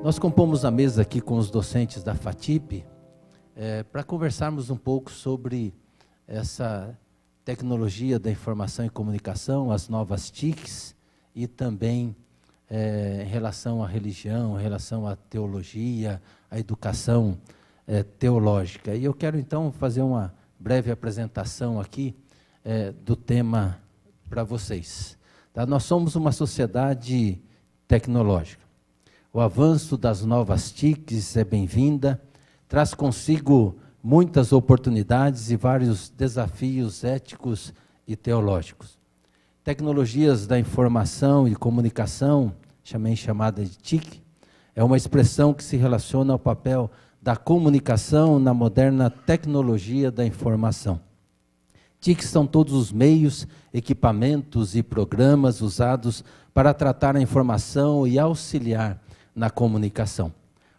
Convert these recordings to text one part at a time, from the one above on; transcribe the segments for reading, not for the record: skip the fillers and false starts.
Nós compomos a mesa aqui com os docentes da FATIP para conversarmos um pouco sobre essa tecnologia da informação e comunicação, as novas TICs, e também em relação à religião, em relação à teologia, à educação teológica. E eu quero então fazer uma breve apresentação aqui do tema para vocês. Tá? Nós somos uma sociedade tecnológica. O avanço das novas TICs é bem-vinda, traz consigo muitas oportunidades e vários desafios éticos e teológicos. Tecnologias da informação e comunicação, chamada de TIC, é uma expressão que se relaciona ao papel da comunicação na moderna tecnologia da informação. TICs são todos os meios, equipamentos e programas usados para tratar a informação e auxiliar na comunicação.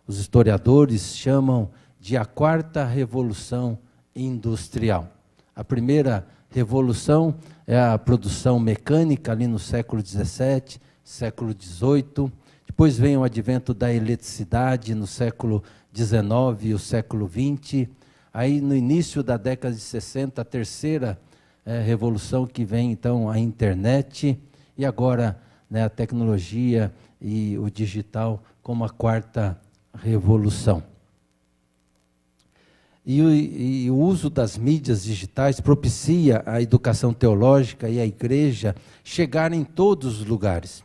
Os historiadores chamam de a quarta revolução industrial. A primeira revolução é a produção mecânica, ali no século XVII, século XVIII. Depois vem o advento da eletricidade no século XIX e o século XX. Aí, no início da década de 60, a terceira revolução, que vem, então, a internet. E agora, a tecnologia e o digital como a quarta revolução. E o uso das mídias digitais propicia a educação teológica e a igreja chegar em todos os lugares.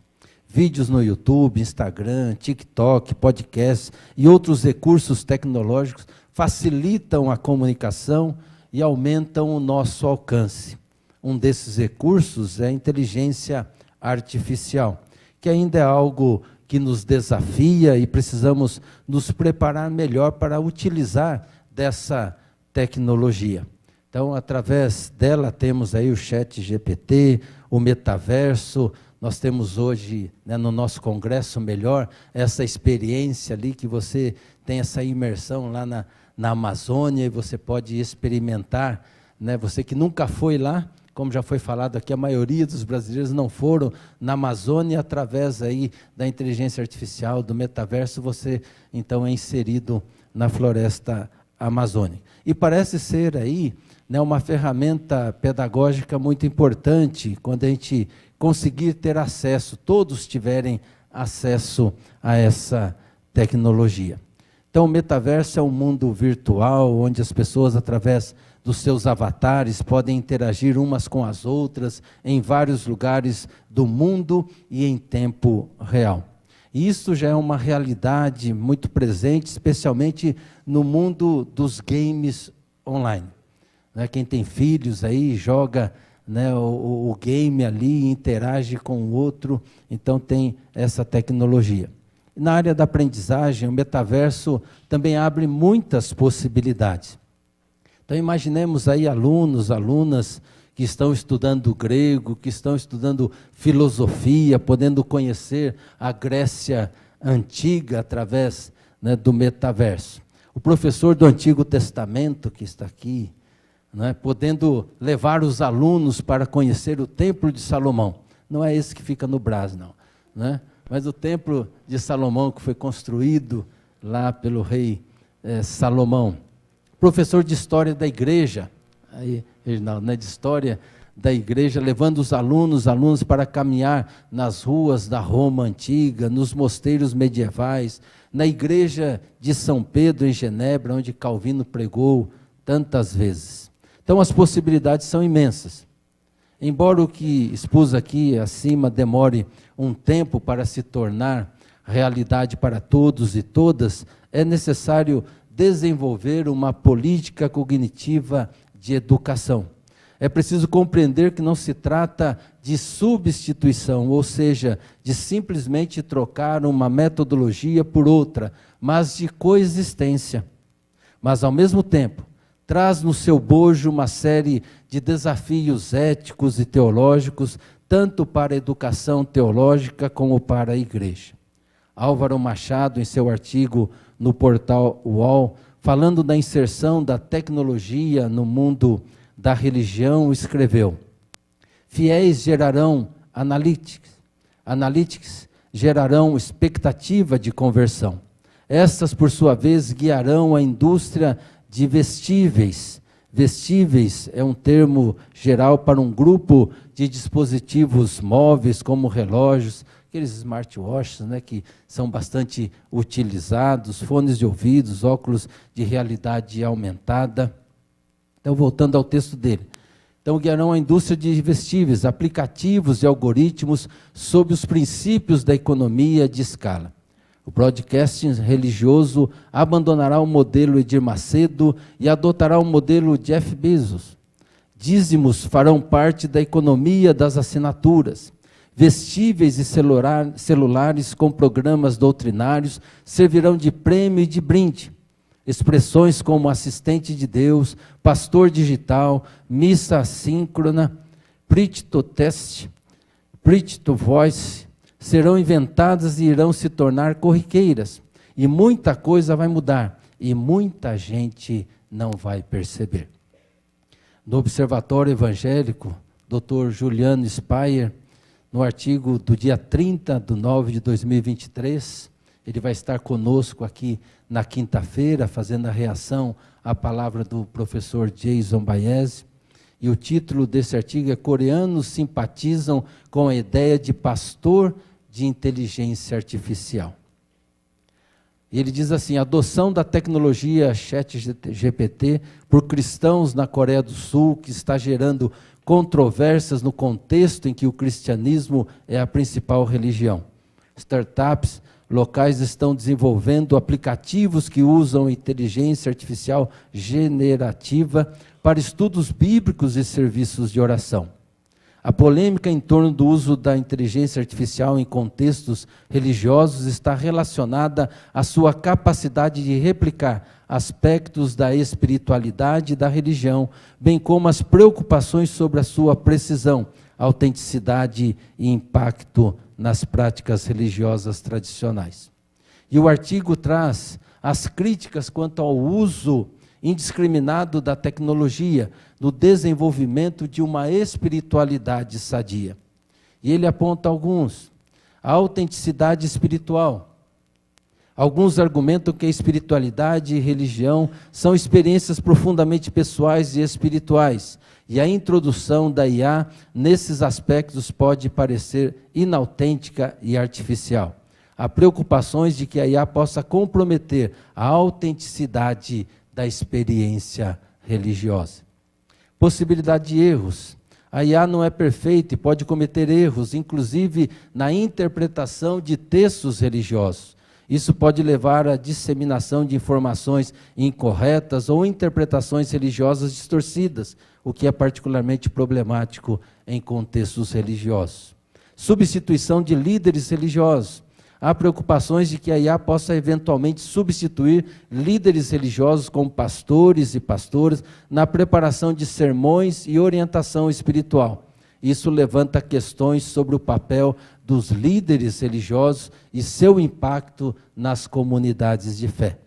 Vídeos no YouTube, Instagram, TikTok, podcasts e outros recursos tecnológicos facilitam a comunicação e aumentam o nosso alcance. Um desses recursos é a inteligência artificial, que ainda é algo que nos desafia e precisamos nos preparar melhor para utilizar dessa tecnologia. Então, através dela, temos aí o ChatGPT, o metaverso. Nós temos hoje, no nosso congresso melhor, essa experiência ali, que você tem essa imersão lá na Amazônia, e você pode experimentar, você que nunca foi lá, como já foi falado aqui, a maioria dos brasileiros não foram na Amazônia. Através aí da inteligência artificial, do metaverso, você então é inserido na floresta amazônica. E parece ser aí uma ferramenta pedagógica muito importante quando a gente conseguir ter acesso, todos tiverem acesso a essa tecnologia. Então, o metaverso é um mundo virtual, onde as pessoas, através dos seus avatares, podem interagir umas com as outras em vários lugares do mundo e em tempo real. E isso já é uma realidade muito presente, especialmente no mundo dos games online. Quem tem filhos aí, joga o game ali, interage com o outro, então tem essa tecnologia. Na área da aprendizagem, o metaverso também abre muitas possibilidades. Então, imaginemos aí alunos, alunas que estão estudando grego, que estão estudando filosofia, podendo conhecer a Grécia Antiga através do metaverso. O professor do Antigo Testamento, que está aqui, podendo levar os alunos para conhecer o Templo de Salomão. Não é esse que fica no Brás, não. Mas o Templo de Salomão, que foi construído lá pelo rei Salomão. Professor de História da Igreja, aí, Reginaldo, de História da Igreja, levando os alunos para caminhar nas ruas da Roma Antiga, nos mosteiros medievais, na Igreja de São Pedro, em Genebra, onde Calvino pregou tantas vezes. Então, as possibilidades são imensas. Embora o que expus aqui acima demore um tempo para se tornar realidade para todos e todas, é necessário desenvolver uma política cognitiva de educação. É preciso compreender que não se trata de substituição, ou seja, de simplesmente trocar uma metodologia por outra, mas de coexistência. Mas, ao mesmo tempo, traz no seu bojo uma série de desafios éticos e teológicos, tanto para a educação teológica como para a igreja. Álvaro Machado, em seu artigo no portal UOL, falando da inserção da tecnologia no mundo da religião, escreveu: fiéis gerarão analytics gerarão expectativa de conversão. Estas, por sua vez, guiarão a indústria de vestíveis. Vestíveis é um termo geral para um grupo de dispositivos móveis, como relógios, aqueles smartwatches, né, que são bastante utilizados, fones de ouvidos, óculos de realidade aumentada. Então, voltando ao texto dele. Então, guiarão a indústria de vestíveis, aplicativos e algoritmos sob os princípios da economia de escala. O broadcasting religioso abandonará o modelo Edir Macedo e adotará o modelo Jeff Bezos. Dízimos farão parte da economia das assinaturas. Vestíveis e celulares com programas doutrinários servirão de prêmio e de brinde. Expressões como assistente de Deus, pastor digital, missa assíncrona, preach to text, preach to voice, serão inventadas e irão se tornar corriqueiras. E muita coisa vai mudar, e muita gente não vai perceber. No Observatório Evangélico, Dr. Juliano Speyer, no artigo do dia 30/9/2023, ele vai estar conosco aqui na quinta-feira, fazendo a reação à palavra do professor Jason Baez. E o título desse artigo é Coreanos simpatizam com a ideia de pastor de inteligência artificial. E ele diz assim, a adoção da tecnologia ChatGPT por cristãos na Coreia do Sul, que está gerando controvérsias no contexto em que o cristianismo é a principal religião. Startups locais estão desenvolvendo aplicativos que usam inteligência artificial generativa para estudos bíblicos e serviços de oração. A polêmica em torno do uso da inteligência artificial em contextos religiosos está relacionada à sua capacidade de replicar aspectos da espiritualidade da religião, bem como as preocupações sobre a sua precisão, autenticidade e impacto nas práticas religiosas tradicionais. E o artigo traz as críticas quanto ao uso indiscriminado da tecnologia no desenvolvimento de uma espiritualidade sadia. E ele aponta alguns. A autenticidade espiritual. Alguns argumentam que a espiritualidade e religião são experiências profundamente pessoais e espirituais, e a introdução da IA nesses aspectos pode parecer inautêntica e artificial. Há preocupações de que a IA possa comprometer a autenticidade da experiência religiosa. Possibilidade de erros. A IA não é perfeita e pode cometer erros, inclusive na interpretação de textos religiosos. Isso pode levar à disseminação de informações incorretas ou interpretações religiosas distorcidas, o que é particularmente problemático em contextos religiosos. Substituição de líderes religiosos. Há preocupações de que a IA possa eventualmente substituir líderes religiosos como pastores e pastoras na preparação de sermões e orientação espiritual. Isso levanta questões sobre o papel dos líderes religiosos e seu impacto nas comunidades de fé.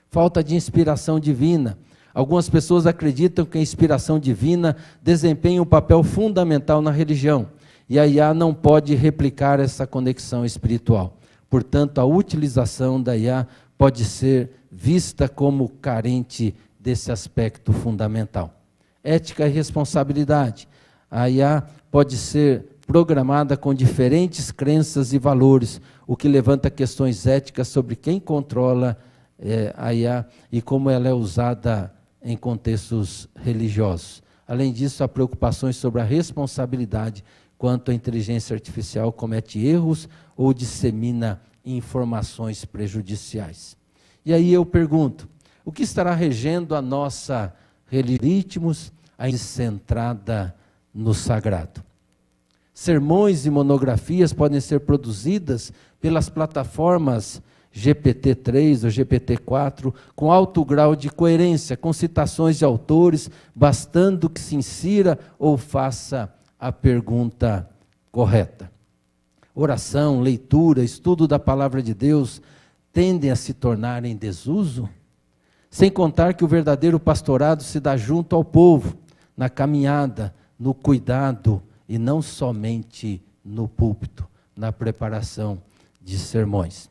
Falta de inspiração divina. Algumas pessoas acreditam que a inspiração divina desempenha um papel fundamental na religião, e a IA não pode replicar essa conexão espiritual. Portanto, a utilização da IA pode ser vista como carente desse aspecto fundamental. Ética e responsabilidade. A IA pode ser programada com diferentes crenças e valores, o que levanta questões éticas sobre quem controla a IA e como ela é usada em contextos religiosos. Além disso, há preocupações sobre a responsabilidade quanto a inteligência artificial comete erros ou dissemina informações prejudiciais. E aí eu pergunto, o que estará regendo a nossa ritmos, a centrada no sagrado? Sermões e monografias podem ser produzidas pelas plataformas GPT-3 ou GPT-4 com alto grau de coerência, com citações de autores, bastando que se insira ou faça a pergunta correta. Oração, leitura, estudo da palavra de Deus tendem a se tornar em desuso? Sem contar que o verdadeiro pastorado se dá junto ao povo, na caminhada, no cuidado e não somente no púlpito, na preparação de sermões.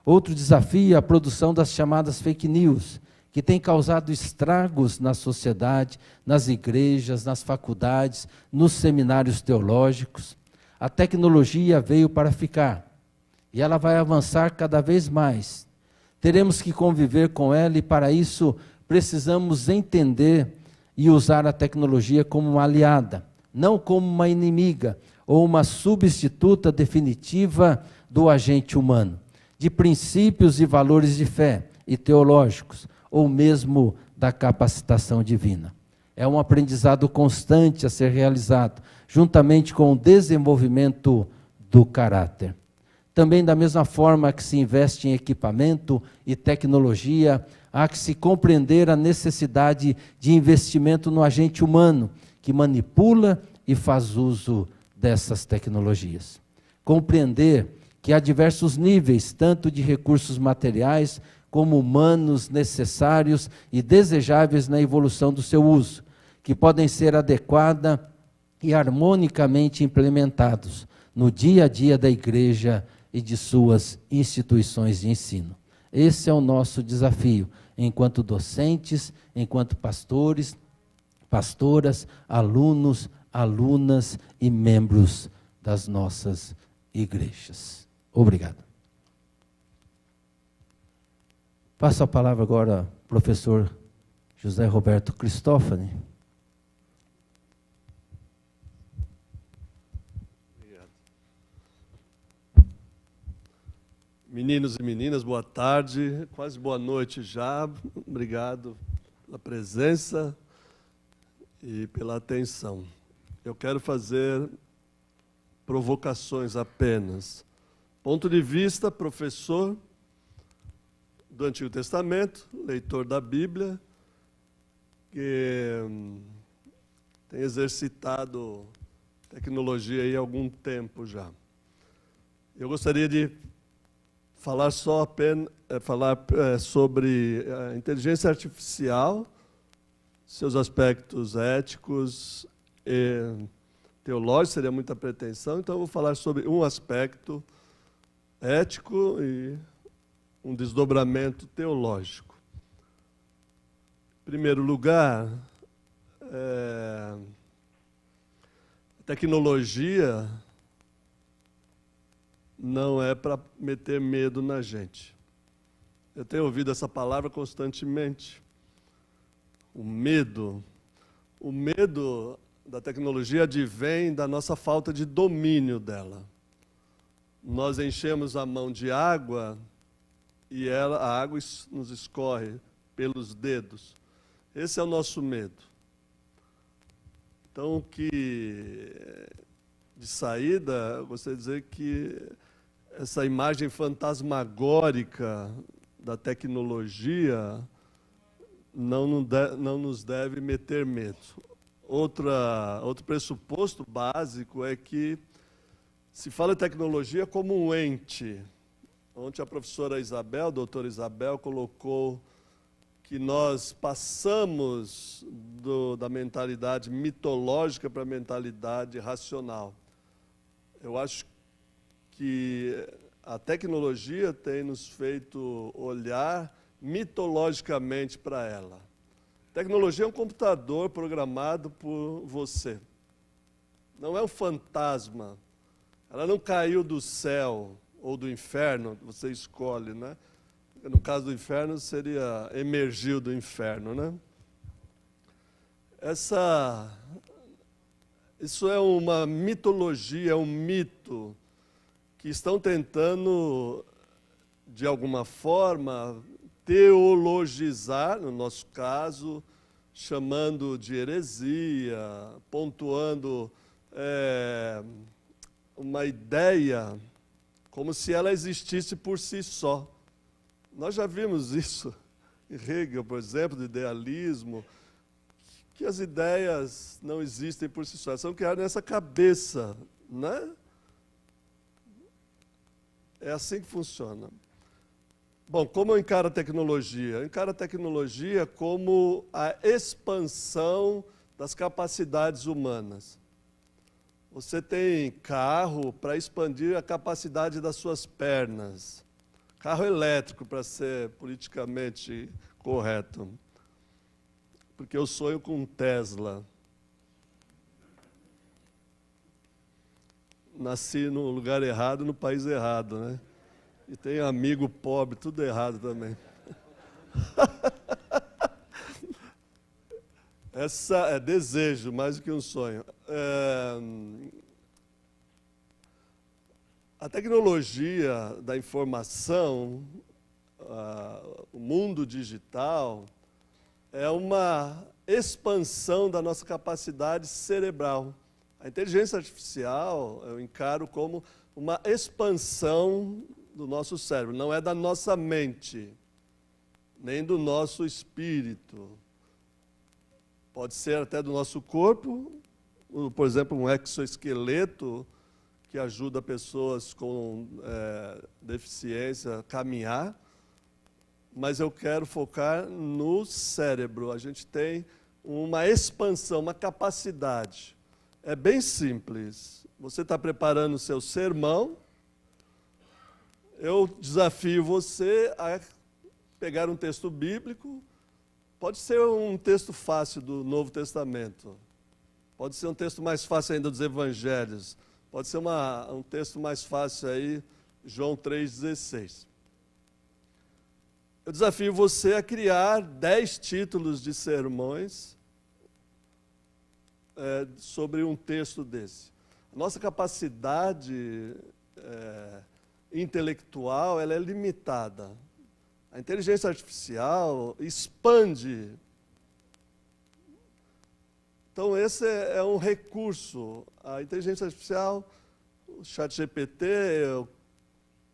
Outro desafio é a produção das chamadas fake news, que tem causado estragos na sociedade, nas igrejas, nas faculdades, nos seminários teológicos. A tecnologia veio para ficar e ela vai avançar cada vez mais. Teremos que conviver com ela e, para isso, precisamos entender e usar a tecnologia como uma aliada, não como uma inimiga ou uma substituta definitiva do agente humano, de princípios e valores de fé e teológicos, ou mesmo da capacitação divina. É um aprendizado constante a ser realizado, juntamente com o desenvolvimento do caráter. Também, da mesma forma que se investe em equipamento e tecnologia, há que se compreender a necessidade de investimento no agente humano, que manipula e faz uso dessas tecnologias. Compreender que há diversos níveis, tanto de recursos materiais como humanos, necessários e desejáveis na evolução do seu uso, que podem ser adequada e harmonicamente implementados no dia a dia da igreja e de suas instituições de ensino. Esse é o nosso desafio, enquanto docentes, enquanto pastores, pastoras, alunos, alunas e membros das nossas igrejas. Obrigado. Passo a palavra agora ao professor José Roberto Cristófani. Obrigado. Meninos e meninas, boa tarde, quase boa noite já. Obrigado pela presença e pela atenção. Eu quero fazer provocações apenas. Ponto de vista, professor do Antigo Testamento, leitor da Bíblia, que tem exercitado tecnologia aí há algum tempo já. Eu gostaria de falar sobre a inteligência artificial, seus aspectos éticos e teológicos, seria muita pretensão, então eu vou falar sobre um aspecto ético e um desdobramento teológico. Em primeiro lugar, a tecnologia não é para meter medo na gente. Eu tenho ouvido essa palavra constantemente. O medo da tecnologia advém da nossa falta de domínio dela. Nós enchemos a mão de água e a água nos escorre pelos dedos. Esse é o nosso medo. Então, de saída, eu gostaria de dizer que essa imagem fantasmagórica da tecnologia não nos deve meter medo. Outro pressuposto básico é que se fala de tecnologia como um ente. Ontem a professora Isabel, a doutora Isabel, colocou que nós passamos da mentalidade mitológica para a mentalidade racional. Eu acho que a tecnologia tem nos feito olhar mitologicamente para ela. Tecnologia é um computador programado por você. Não é um fantasma. Ela não caiu do céu ou do inferno, você escolhe, né? No caso do inferno, seria emergiu do inferno, né? Isso é uma mitologia, é um mito que estão tentando, de alguma forma, teologizar, no nosso caso, chamando de heresia, pontuando uma ideia como se ela existisse por si só. Nós já vimos isso em Hegel, por exemplo, do idealismo, que as ideias não existem por si só, elas são criadas nessa cabeça, né? É assim que funciona. Bom, como eu encaro a tecnologia? Eu encaro a tecnologia como a expansão das capacidades humanas. Você tem carro para expandir a capacidade das suas pernas. Carro elétrico, para ser politicamente correto. Porque eu sonho com um Tesla. Nasci no lugar errado, no país errado, né? E tenho amigo pobre, tudo errado também. Essa é desejo, mais do que um sonho. A tecnologia da informação, o mundo digital, é uma expansão da nossa capacidade cerebral. A inteligência artificial eu encaro como uma expansão do nosso cérebro, não é da nossa mente, nem do nosso espírito. Pode ser até do nosso corpo, por exemplo, um exoesqueleto que ajuda pessoas com deficiência a caminhar, mas eu quero focar no cérebro. A gente tem uma expansão, uma capacidade. É bem simples. Você está preparando o seu sermão, eu desafio você a pegar um texto bíblico. Pode ser um texto fácil do Novo Testamento, pode ser um texto mais fácil ainda dos Evangelhos, pode ser um texto mais fácil aí, João 3,16. Eu desafio você a criar 10 títulos de sermões sobre um texto desse. A nossa capacidade intelectual ela é limitada. A inteligência artificial expande. Então, esse é um recurso. A inteligência artificial, o ChatGPT, eu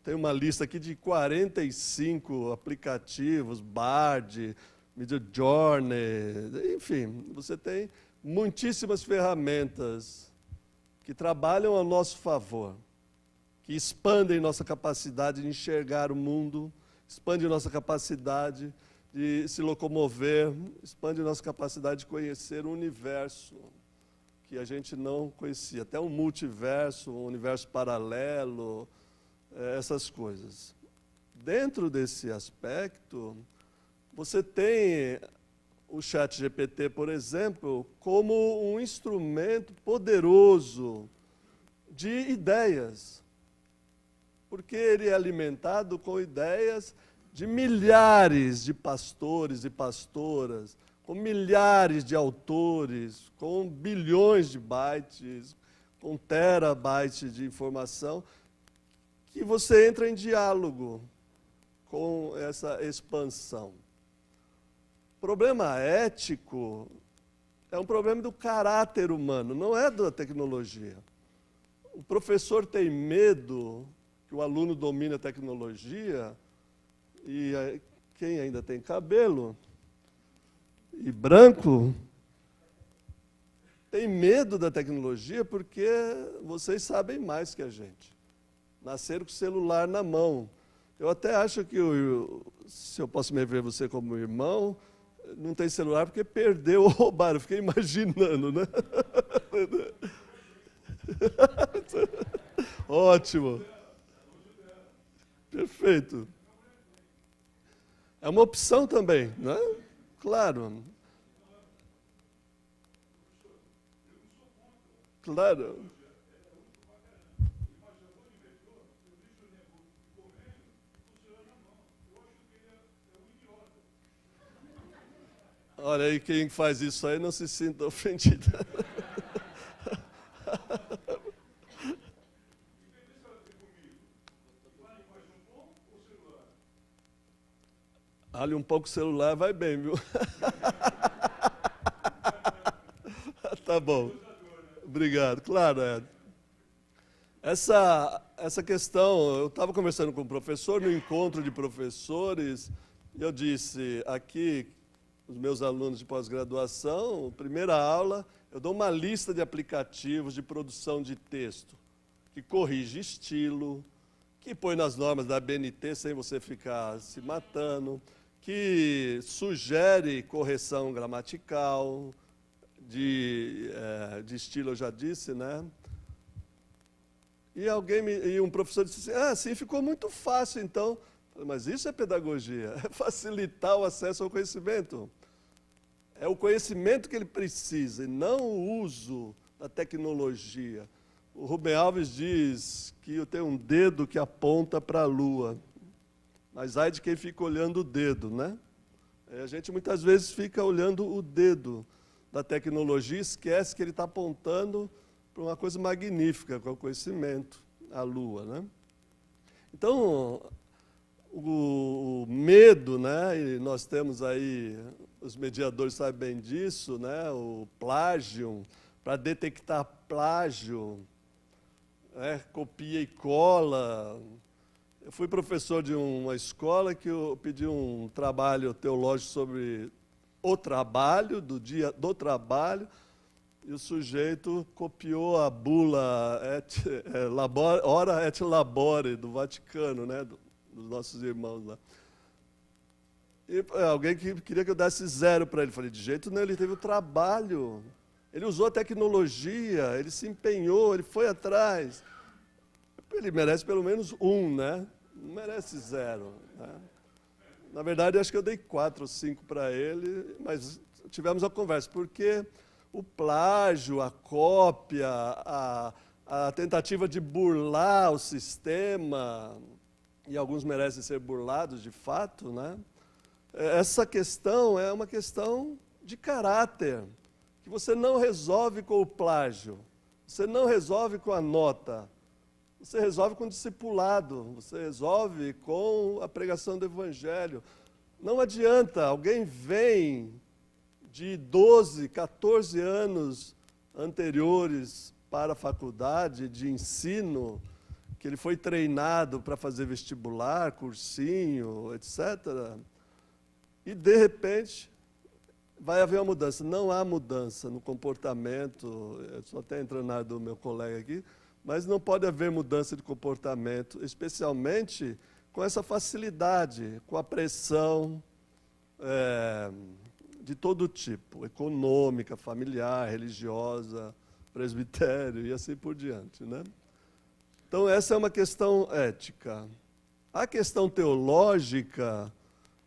tenho uma lista aqui de 45 aplicativos, Bard, Midjourney, enfim, você tem muitíssimas ferramentas que trabalham a nosso favor, que expandem nossa capacidade de enxergar o mundo, expande nossa capacidade de se locomover, expande nossa capacidade de conhecer o universo que a gente não conhecia, até um multiverso, um universo paralelo, essas coisas. Dentro desse aspecto, você tem o ChatGPT, por exemplo, como um instrumento poderoso de ideias, porque ele é alimentado com ideias de milhares de pastores e pastoras, com milhares de autores, com bilhões de bytes, com terabytes de informação, que você entra em diálogo com essa expansão. O problema ético é um problema do caráter humano, não é da tecnologia. O professor tem medo que o aluno domine a tecnologia, e quem ainda tem cabelo e branco tem medo da tecnologia porque vocês sabem mais que a gente. Nasceram com o celular na mão. Eu até acho que, se eu posso me ver você como irmão, não tem celular porque perdeu ou roubaram. Eu fiquei imaginando, né? Ótimo. Perfeito. É uma opção também, né? Claro. Claro. Olha aí, quem faz isso aí não se sinta ofendido. Ali um pouco o celular vai bem, viu? Tá bom. Obrigado. Claro, Ed. Essa questão, eu estava conversando com um professor no encontro de professores, e eu disse, aqui, os meus alunos de pós-graduação, primeira aula, eu dou uma lista de aplicativos de produção de texto, que corrige estilo, que põe nas normas da ABNT sem você ficar se matando, que sugere correção gramatical, de estilo eu já disse, né? E um professor disse assim, sim, ficou muito fácil, então. Mas isso é pedagogia, é facilitar o acesso ao conhecimento. É o conhecimento que ele precisa, e não o uso da tecnologia. O Rubem Alves diz que eu tenho um dedo que aponta para a lua, mas ai de quem fica olhando o dedo, né? A gente muitas vezes fica olhando o dedo da tecnologia e esquece que ele está apontando para uma coisa magnífica, que é o conhecimento, a lua, né? Então, o medo, né? E nós temos aí, os mediadores sabem bem disso, né? O plágio, para detectar plágio, copia e cola. Eu fui professor de uma escola que eu pedi um trabalho teológico sobre o trabalho, do dia do trabalho, e o sujeito copiou a bula Ora et Labore, do Vaticano, né, dos nossos irmãos lá. E alguém que queria que eu desse 0 para ele. Falei, de jeito nenhum, ele teve o trabalho. Ele usou a tecnologia, ele se empenhou, ele foi atrás. Ele merece pelo menos 1, né? Não merece 0. Né? Na verdade, acho que eu dei 4 ou 5 para ele, mas tivemos a conversa, porque o plágio, a cópia, a tentativa de burlar o sistema, e alguns merecem ser burlados de fato, né? Essa questão é uma questão de caráter, que você não resolve com o plágio, você não resolve com a nota, você resolve com o discipulado, você resolve com a pregação do Evangelho. Não adianta, alguém vem de 12, 14 anos anteriores para a faculdade de ensino, que ele foi treinado para fazer vestibular, cursinho, etc., e, de repente, vai haver uma mudança. Não há mudança no comportamento, eu estou até entrando na área do meu colega aqui, mas não pode haver mudança de comportamento, especialmente com essa facilidade, com a pressão de todo tipo, econômica, familiar, religiosa, presbitério e assim por diante, né? Então, essa é uma questão ética. A questão teológica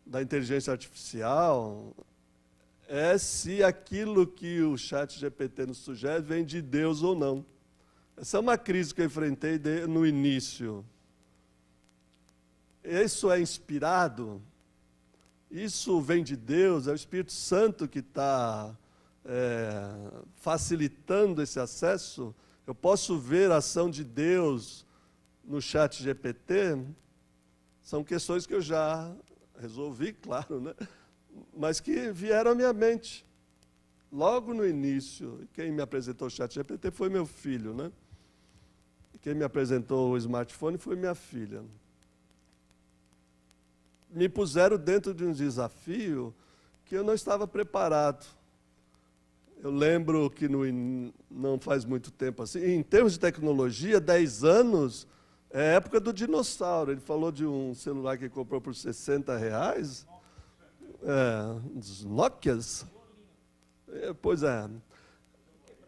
da inteligência artificial é se aquilo que o ChatGPT nos sugere vem de Deus ou não. Essa é uma crise que eu enfrentei no início. Isso é inspirado? Isso vem de Deus? É o Espírito Santo que está facilitando esse acesso? Eu posso ver a ação de Deus no ChatGPT? São questões que eu já resolvi, claro, né? Mas que vieram à minha mente. Logo no início, quem me apresentou o ChatGPT foi meu filho, né? Quem me apresentou o smartphone foi minha filha. Me puseram dentro de um desafio que eu não estava preparado. Eu lembro que não faz muito tempo assim, em termos de tecnologia, 10 anos é a época do dinossauro. Ele falou de um celular que comprou por R$60. Dos Nokias. Pois é.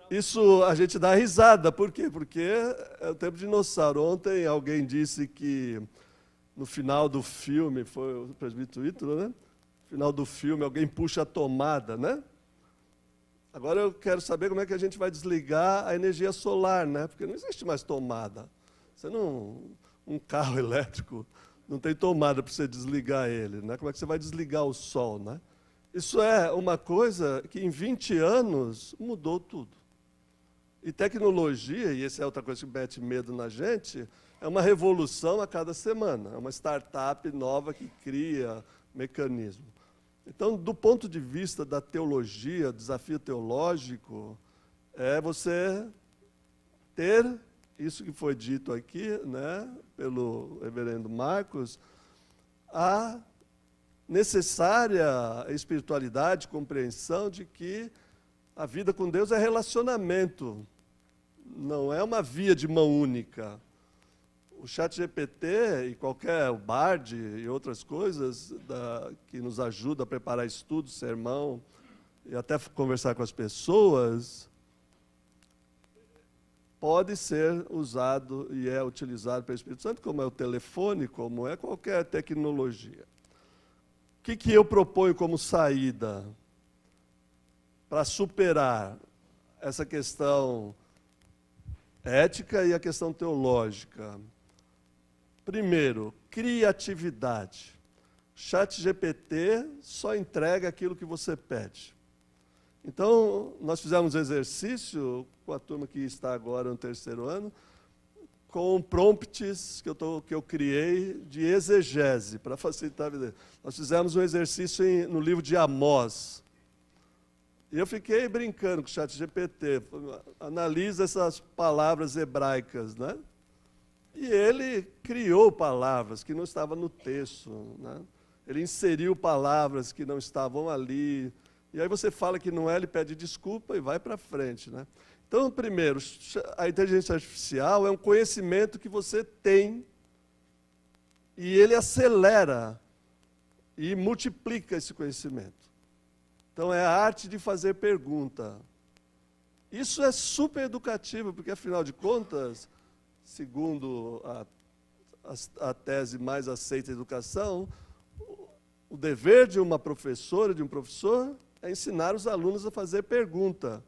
Isso a gente dá risada. Por quê? Porque é o tempo de dinossauro. Ontem alguém disse que no final do filme, foi o presbítero Ítalo, né? No final do filme, alguém puxa a tomada, né? Agora eu quero saber como é que a gente vai desligar a energia solar, né? Porque não existe mais tomada. Um carro elétrico não tem tomada para você desligar ele, né? Como é que você vai desligar o sol, né? Isso é uma coisa que em 20 anos mudou tudo. E tecnologia, e essa é outra coisa que mete medo na gente, é uma revolução a cada semana. É uma startup nova que cria mecanismo. Então, do ponto de vista da teologia, desafio teológico, é você ter isso que foi dito aqui, né, pelo reverendo Marcos, a necessária espiritualidade, compreensão de que a vida com Deus é relacionamento, não é uma via de mão única. O ChatGPT e qualquer, o Bard e outras coisas que nos ajudam a preparar estudo, sermão, e até conversar com as pessoas, pode ser usado e é utilizado pelo Espírito Santo, como é o telefone, como é qualquer tecnologia. O que eu proponho como saída para superar essa questão ética e a questão teológica? Primeiro, criatividade. ChatGPT só entrega aquilo que você pede. Então, nós fizemos um exercício com a turma que está agora no 3º ano, com prompts que eu criei de exegese, para facilitar a vida. Nós fizemos um exercício no livro de Amós. E eu fiquei brincando com o ChatGPT, analisa essas palavras hebraicas, né? E ele criou palavras que não estavam no texto, né? Ele inseriu palavras que não estavam ali. E aí você fala que não é, ele pede desculpa e vai para frente, né? Então, primeiro, a inteligência artificial é um conhecimento que você tem e ele acelera e multiplica esse conhecimento. Então, é a arte de fazer pergunta. Isso é super educativo, porque, afinal de contas, segundo a tese mais aceita da educação, o dever de uma professora, de um professor, é ensinar os alunos a fazer pergunta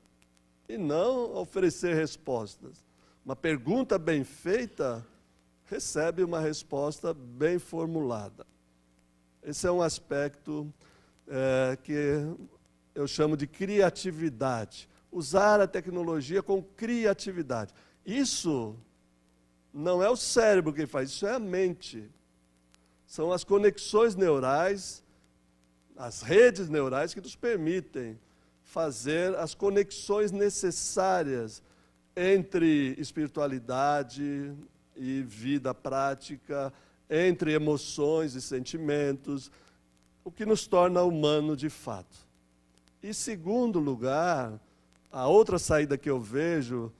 e não oferecer respostas. Uma pergunta bem feita recebe uma resposta bem formulada. Esse é um aspecto que eu chamo de criatividade. Usar a tecnologia com criatividade. Isso não é o cérebro que faz, isso é a mente. São as conexões neurais, as redes neurais que nos permitem fazer as conexões necessárias entre espiritualidade e vida prática, entre emoções e sentimentos, o que nos torna humano de fato. E, segundo lugar, a outra saída que eu vejo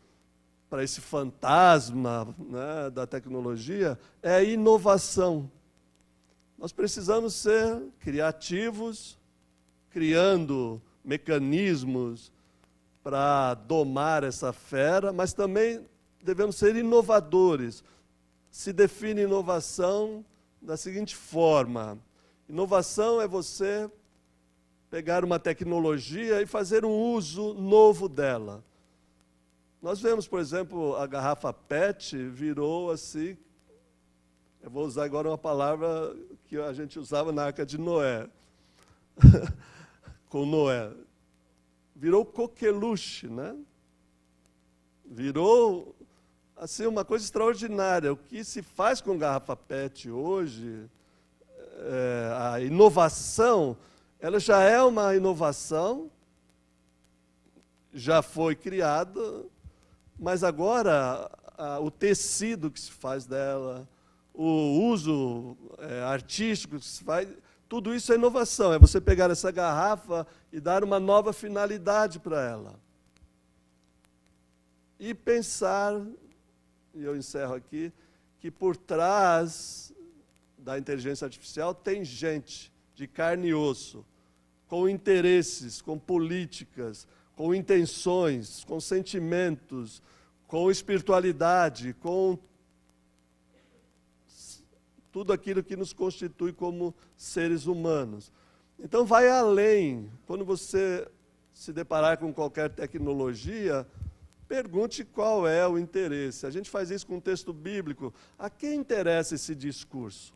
para esse fantasma, né, da tecnologia é a inovação. Nós precisamos ser criativos, criando mecanismos para domar essa fera, mas também devemos ser inovadores. Se define inovação da seguinte forma: inovação é você pegar uma tecnologia e fazer um uso novo dela. Nós vemos, por exemplo, a garrafa PET virou assim. Eu vou usar agora uma palavra que a gente usava na Arca de Noé, com Noé. Virou coqueluche, né? Virou assim, uma coisa extraordinária. O que se faz com garrafa PET hoje, a inovação, ela já é uma inovação, já foi criada, mas agora o tecido que se faz dela, o uso artístico que se faz, tudo isso é inovação. É você pegar essa garrafa e dar uma nova finalidade para ela. E pensar, e eu encerro aqui, que por trás da inteligência artificial tem gente de carne e osso, com interesses, com políticas, com intenções, com sentimentos, com espiritualidade, com tudo aquilo que nos constitui como seres humanos. Então, vai além. Quando você se deparar com qualquer tecnologia, pergunte qual é o interesse. A gente faz isso com um texto bíblico. A quem interessa esse discurso?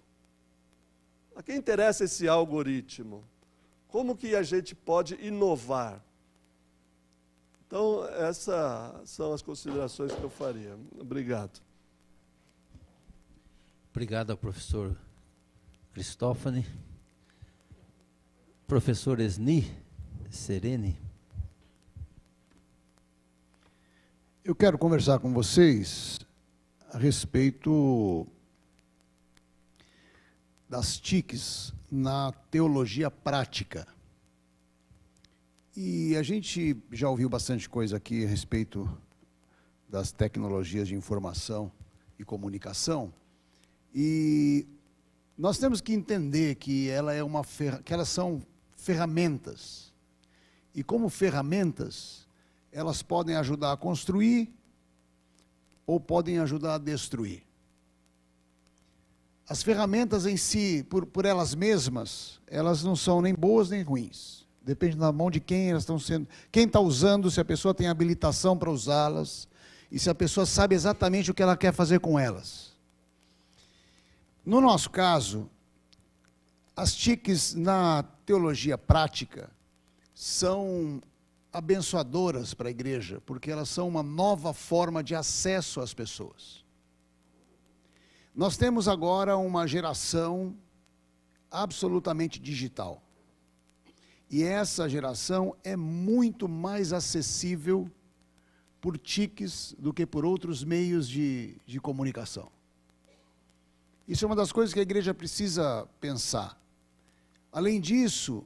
A quem interessa esse algoritmo? Como que a gente pode inovar? Então, essas são as considerações que eu faria. Obrigado. Obrigado ao professor Cristófani. Professor Esni Sereni. Eu quero conversar com vocês a respeito das TICs na teologia prática. E a gente já ouviu bastante coisa aqui a respeito das tecnologias de informação e comunicação. E nós temos que entender que que elas são ferramentas. E como ferramentas, elas podem ajudar a construir, ou podem ajudar a destruir. As ferramentas em si, por elas mesmas, elas não são nem boas nem ruins. Depende da mão de quem elas estão sendo, quem está usando, se a pessoa tem habilitação para usá-las, e se a pessoa sabe exatamente o que ela quer fazer com elas. No nosso caso, as TICs na teologia prática são abençoadoras para a igreja, porque elas são uma nova forma de acesso às pessoas. Nós temos agora uma geração absolutamente digital. E essa geração é muito mais acessível por TICs do que por outros meios de comunicação. Isso é uma das coisas que a igreja precisa pensar. Além disso,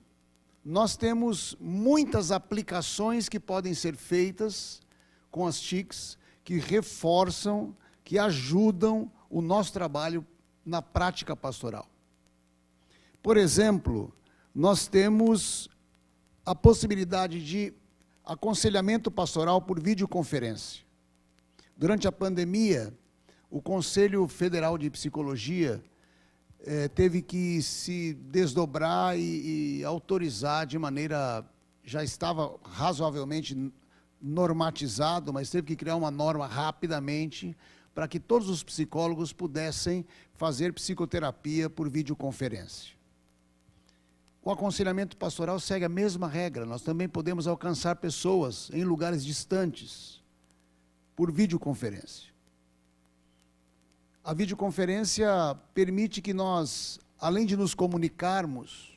nós temos muitas aplicações que podem ser feitas com as TICs, que reforçam, que ajudam o nosso trabalho na prática pastoral. Por exemplo, nós temos a possibilidade de aconselhamento pastoral por videoconferência. Durante a pandemia, o Conselho Federal de Psicologia teve que se desdobrar e autorizar de maneira, já estava razoavelmente normatizado, mas teve que criar uma norma rapidamente para que todos os psicólogos pudessem fazer psicoterapia por videoconferência. O aconselhamento pastoral segue a mesma regra, nós também podemos alcançar pessoas em lugares distantes por videoconferência. A videoconferência permite que nós, além de nos comunicarmos,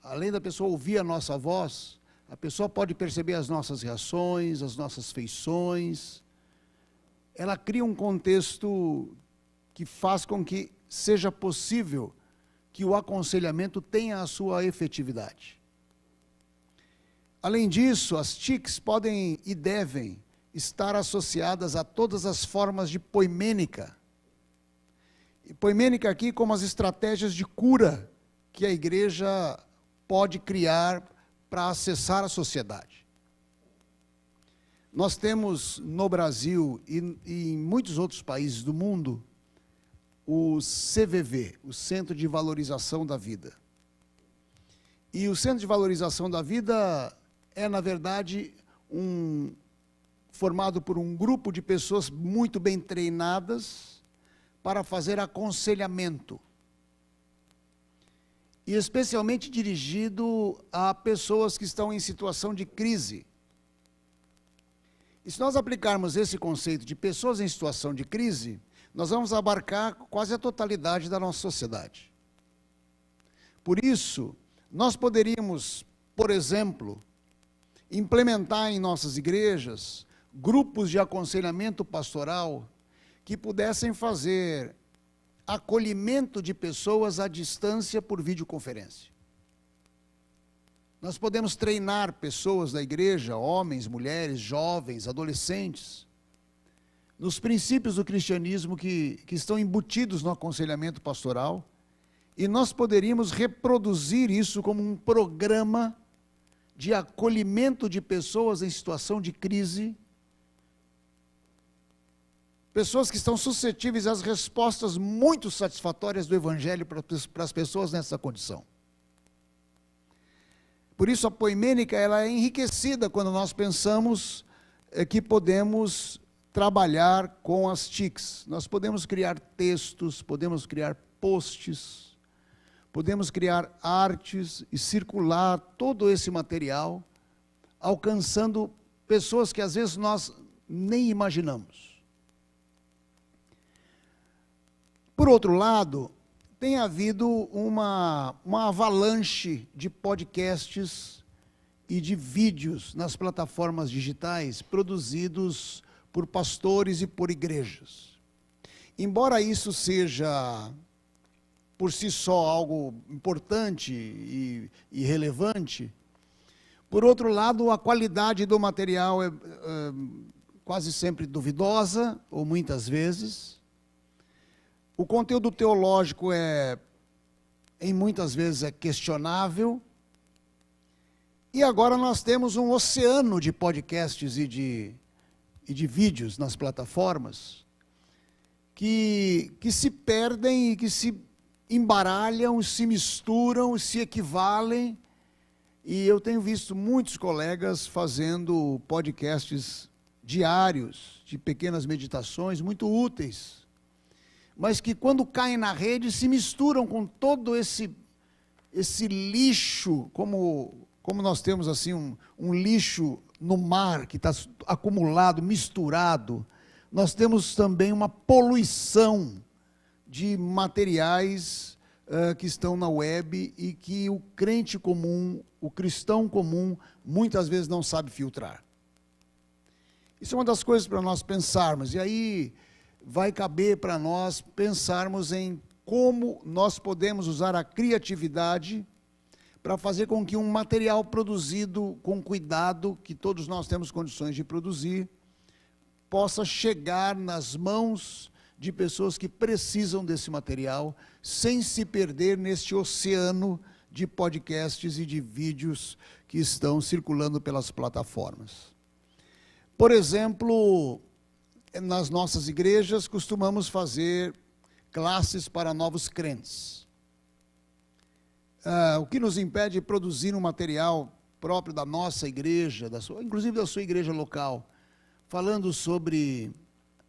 além da pessoa ouvir a nossa voz, a pessoa pode perceber as nossas reações, as nossas feições. Ela cria um contexto que faz com que seja possível que o aconselhamento tenha a sua efetividade. Além disso, as TICs podem e devem estar associadas a todas as formas de poimênica. E poimênica aqui como as estratégias de cura que a igreja pode criar para acessar a sociedade. Nós temos no Brasil e em muitos outros países do mundo o CVV, o Centro de Valorização da Vida. E o Centro de Valorização da Vida é, na verdade, formado por um grupo de pessoas muito bem treinadas para fazer aconselhamento. E especialmente dirigido a pessoas que estão em situação de crise. E se nós aplicarmos esse conceito de pessoas em situação de crise, nós vamos abarcar quase a totalidade da nossa sociedade. Por isso, nós poderíamos, por exemplo, implementar em nossas igrejas grupos de aconselhamento pastoral que pudessem fazer acolhimento de pessoas à distância por videoconferência. Nós podemos treinar pessoas da igreja, homens, mulheres, jovens, adolescentes, nos princípios do cristianismo que estão embutidos no aconselhamento pastoral, e nós poderíamos reproduzir isso como um programa de acolhimento de pessoas em situação de crise, pessoas que estão suscetíveis às respostas muito satisfatórias do Evangelho para as pessoas nessa condição. Por isso a poimênica ela é enriquecida quando nós pensamos que podemos trabalhar com as TICs. Nós podemos criar textos, podemos criar posts, podemos criar artes e circular todo esse material, alcançando pessoas que às vezes nós nem imaginamos. Por outro lado, tem havido uma avalanche de podcasts e de vídeos nas plataformas digitais produzidos por pastores e por igrejas. Embora isso seja, por si só, algo importante e relevante, por outro lado, a qualidade do material é quase sempre duvidosa, ou muitas vezes. O conteúdo teológico em muitas vezes é questionável. E agora nós temos um oceano de podcasts e e de vídeos nas plataformas que se perdem e que se embaralham, se misturam, se equivalem. E eu tenho visto muitos colegas fazendo podcasts diários, de pequenas meditações, muito úteis, mas que quando caem na rede se misturam com todo esse lixo, como nós temos assim um lixo no mar que está acumulado, misturado. Nós temos também uma poluição de materiais que estão na web e que o crente comum, o cristão comum, muitas vezes não sabe filtrar. Isso é uma das coisas para nós pensarmos, e aí vai caber para nós pensarmos em como nós podemos usar a criatividade para fazer com que um material produzido com cuidado, que todos nós temos condições de produzir, possa chegar nas mãos de pessoas que precisam desse material, sem se perder neste oceano de podcasts e de vídeos que estão circulando pelas plataformas. Por exemplo, nas nossas igrejas costumamos fazer classes para novos crentes. O que nos impede de produzir um material próprio da nossa igreja, inclusive da sua igreja local, falando sobre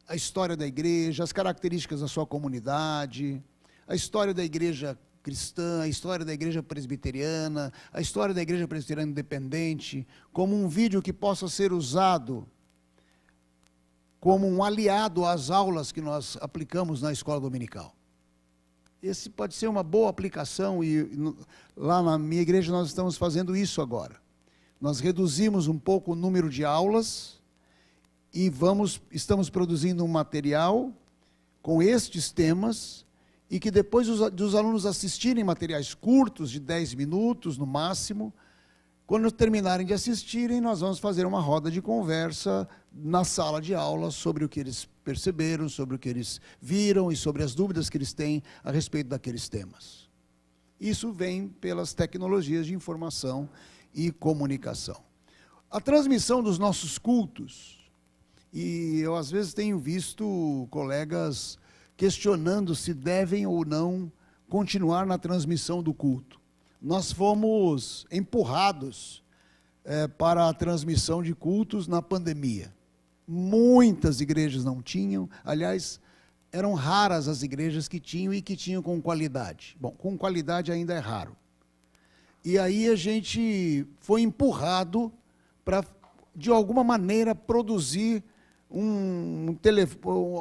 a história da igreja, as características da sua comunidade, a história da igreja cristã, a história da igreja presbiteriana, a história da igreja presbiteriana independente, como um vídeo que possa ser usado como um aliado às aulas que nós aplicamos na escola dominical. Esse pode ser uma boa aplicação, e lá na minha igreja nós estamos fazendo isso agora. Nós reduzimos um pouco o número de aulas e estamos produzindo um material com estes temas, e que depois dos alunos assistirem materiais curtos, de 10 minutos no máximo, quando terminarem de assistirem, nós vamos fazer uma roda de conversa na sala de aula sobre o que eles perceberam, sobre o que eles viram e sobre as dúvidas que eles têm a respeito daqueles temas. Isso vem pelas tecnologias de informação e comunicação. A transmissão dos nossos cultos, e eu às vezes tenho visto colegas questionando se devem ou não continuar na transmissão do culto. Nós fomos empurrados para a transmissão de cultos na pandemia. Muitas igrejas não tinham, aliás, eram raras as igrejas que tinham e que tinham com qualidade. Bom, com qualidade ainda é raro. E aí a gente foi empurrado para, de alguma maneira, produzir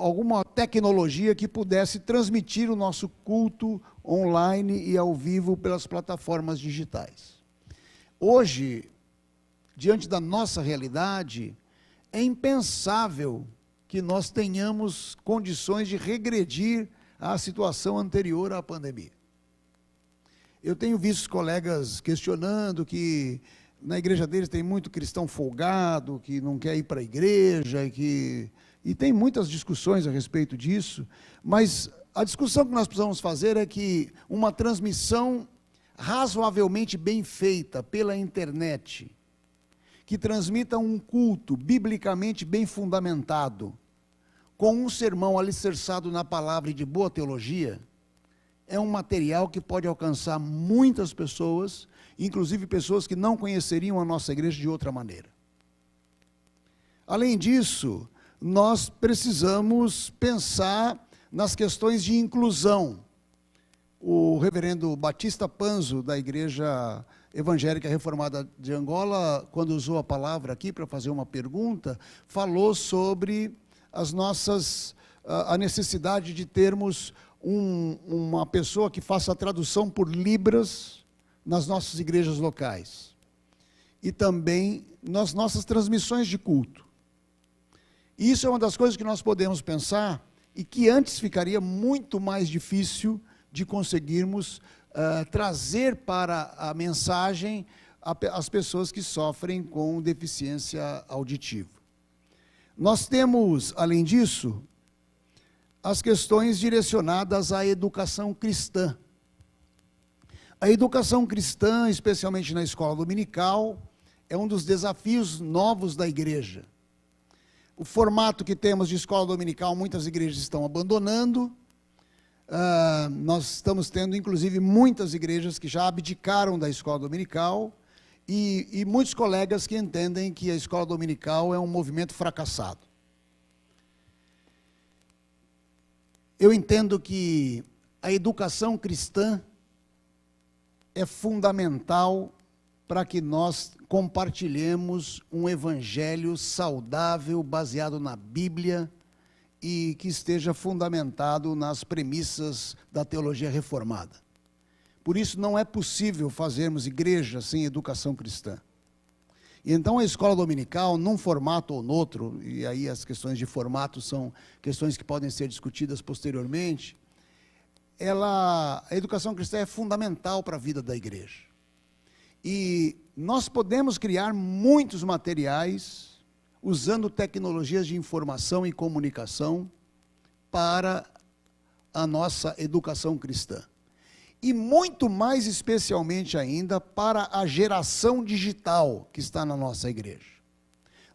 alguma tecnologia que pudesse transmitir o nosso culto online e ao vivo pelas plataformas digitais. Hoje, diante da nossa realidade, é impensável que nós tenhamos condições de regredir à situação anterior à pandemia. Eu tenho visto colegas questionando que na igreja deles tem muito cristão folgado, que não quer ir para a igreja, e tem muitas discussões a respeito disso, mas a discussão que nós precisamos fazer é que uma transmissão razoavelmente bem feita pela internet, que transmita um culto biblicamente bem fundamentado, com um sermão alicerçado na palavra e de boa teologia, é um material que pode alcançar muitas pessoas, inclusive pessoas que não conheceriam a nossa igreja de outra maneira. Além disso, nós precisamos pensar nas questões de inclusão. O reverendo Batista Panzo, da Igreja Evangélica Reformada de Angola, quando usou a palavra aqui para fazer uma pergunta, falou sobre a necessidade de termos uma pessoa que faça a tradução por libras nas nossas igrejas locais. E também nas nossas transmissões de culto. E isso é uma das coisas que nós podemos pensar e que antes ficaria muito mais difícil de conseguirmos trazer para a mensagem as pessoas que sofrem com deficiência auditiva. Nós temos, além disso, as questões direcionadas à educação cristã. A educação cristã, especialmente na escola dominical, é um dos desafios novos da igreja. O formato que temos de escola dominical, muitas igrejas estão abandonando. Nós estamos tendo, inclusive, muitas igrejas que já abdicaram da escola dominical e muitos colegas que entendem que a escola dominical é um movimento fracassado. Eu entendo que a educação cristã é fundamental para que nós compartilhemos um evangelho saudável, baseado na Bíblia e que esteja fundamentado nas premissas da teologia reformada. Por isso não é possível fazermos igreja sem educação cristã. E então a escola dominical, num formato ou noutro, e aí as questões de formato são questões que podem ser discutidas posteriormente, a educação cristã é fundamental para a vida da igreja. E nós podemos criar muitos materiais usando tecnologias de informação e comunicação para a nossa educação cristã. E muito mais especialmente ainda para a geração digital que está na nossa igreja.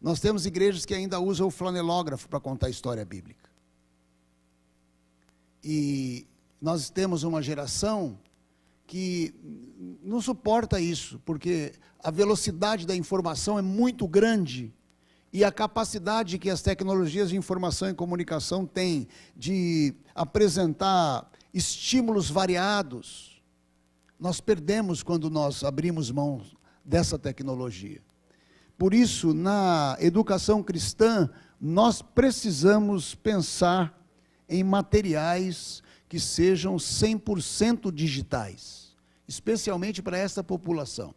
Nós temos igrejas que ainda usam o flanelógrafo para contar a história bíblica. E nós temos uma geração que não suporta isso, porque a velocidade da informação é muito grande e a capacidade que as tecnologias de informação e comunicação têm de apresentar estímulos variados, nós perdemos quando nós abrimos mão dessa tecnologia. Por isso, na educação cristã, nós precisamos pensar em materiais que sejam 100% digitais, especialmente para essa população.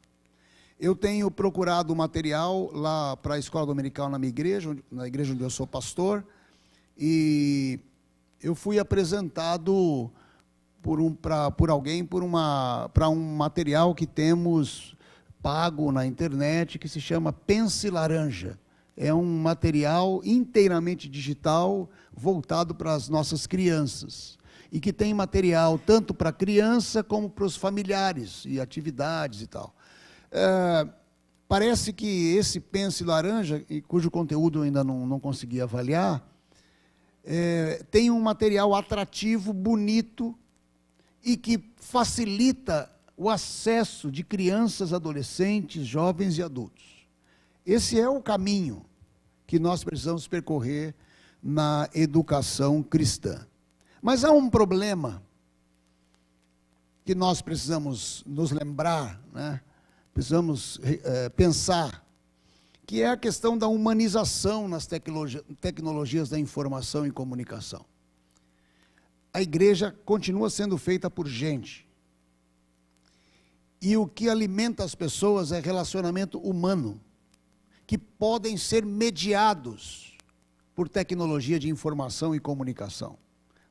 Eu tenho procurado material lá para a escola dominical na minha igreja, na igreja onde eu sou pastor, e eu fui apresentado para um material que temos pago na internet, que se chama Pense Laranja. É um material inteiramente digital, voltado para as nossas crianças. E que tem material tanto para a criança como para os familiares e atividades e tal. Parece que esse Pense Laranja, cujo conteúdo eu ainda não consegui avaliar, tem um material atrativo, bonito, e que facilita o acesso de crianças, adolescentes, jovens e adultos. Esse é o caminho que nós precisamos percorrer na educação cristã. Mas há um problema que nós precisamos nos lembrar, né? Precisamos pensar, que é a questão da humanização nas tecnologias da informação e comunicação. A igreja continua sendo feita por gente. E o que alimenta as pessoas é relacionamento humano, que podem ser mediados por tecnologia de informação e comunicação,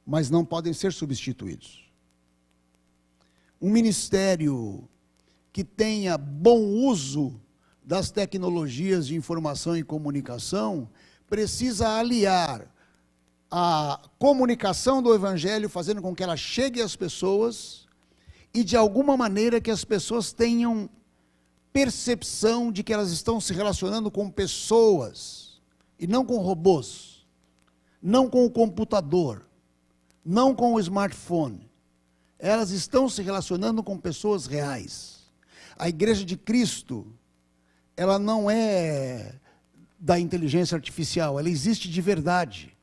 mas não podem ser substituídos. Um ministério que tenha bom uso das tecnologias de informação e comunicação precisa aliar a comunicação do evangelho, fazendo com que ela chegue às pessoas e de alguma maneira que as pessoas tenham percepção de que elas estão se relacionando com pessoas e não com robôs, não com o computador, não com o smartphone. Elas estão se relacionando com pessoas reais. A Igreja de Cristo, ela não é da inteligência artificial, ela existe de verdade.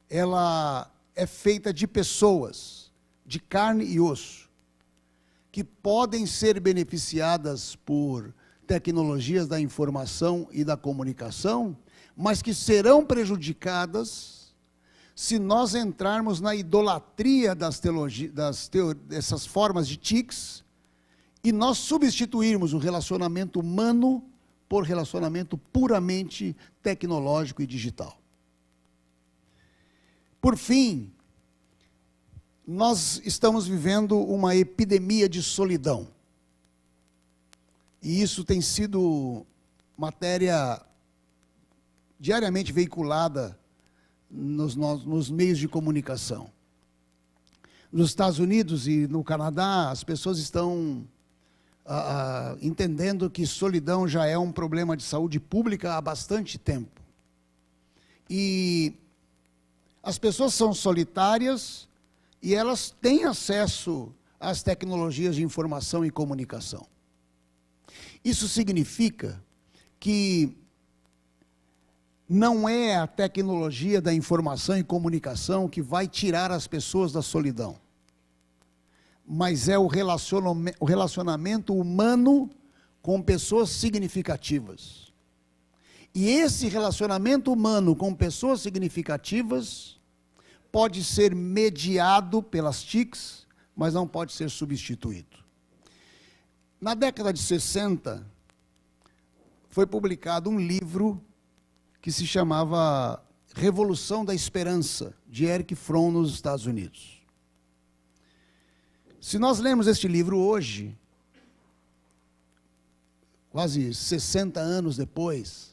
Ela é feita de pessoas, de carne e osso, que podem ser beneficiadas por tecnologias da informação e da comunicação, mas que serão prejudicadas se nós entrarmos na idolatria dessas formas de TICs e nós substituirmos o relacionamento humano por relacionamento puramente tecnológico e digital. Por fim, nós estamos vivendo uma epidemia de solidão. E isso tem sido matéria diariamente veiculada nos meios de comunicação. Nos Estados Unidos e no Canadá, as pessoas estão entendendo que solidão já é um problema de saúde pública há bastante tempo. E as pessoas são solitárias e elas têm acesso às tecnologias de informação e comunicação. Isso significa que não é a tecnologia da informação e comunicação que vai tirar as pessoas da solidão, mas é o relacionamento humano com pessoas significativas. E esse relacionamento humano com pessoas significativas pode ser mediado pelas TICs, mas não pode ser substituído. Na década de 60, foi publicado um livro que se chamava Revolução da Esperança, de Erich Fromm, nos Estados Unidos. Se nós lemos este livro hoje, quase 60 anos depois,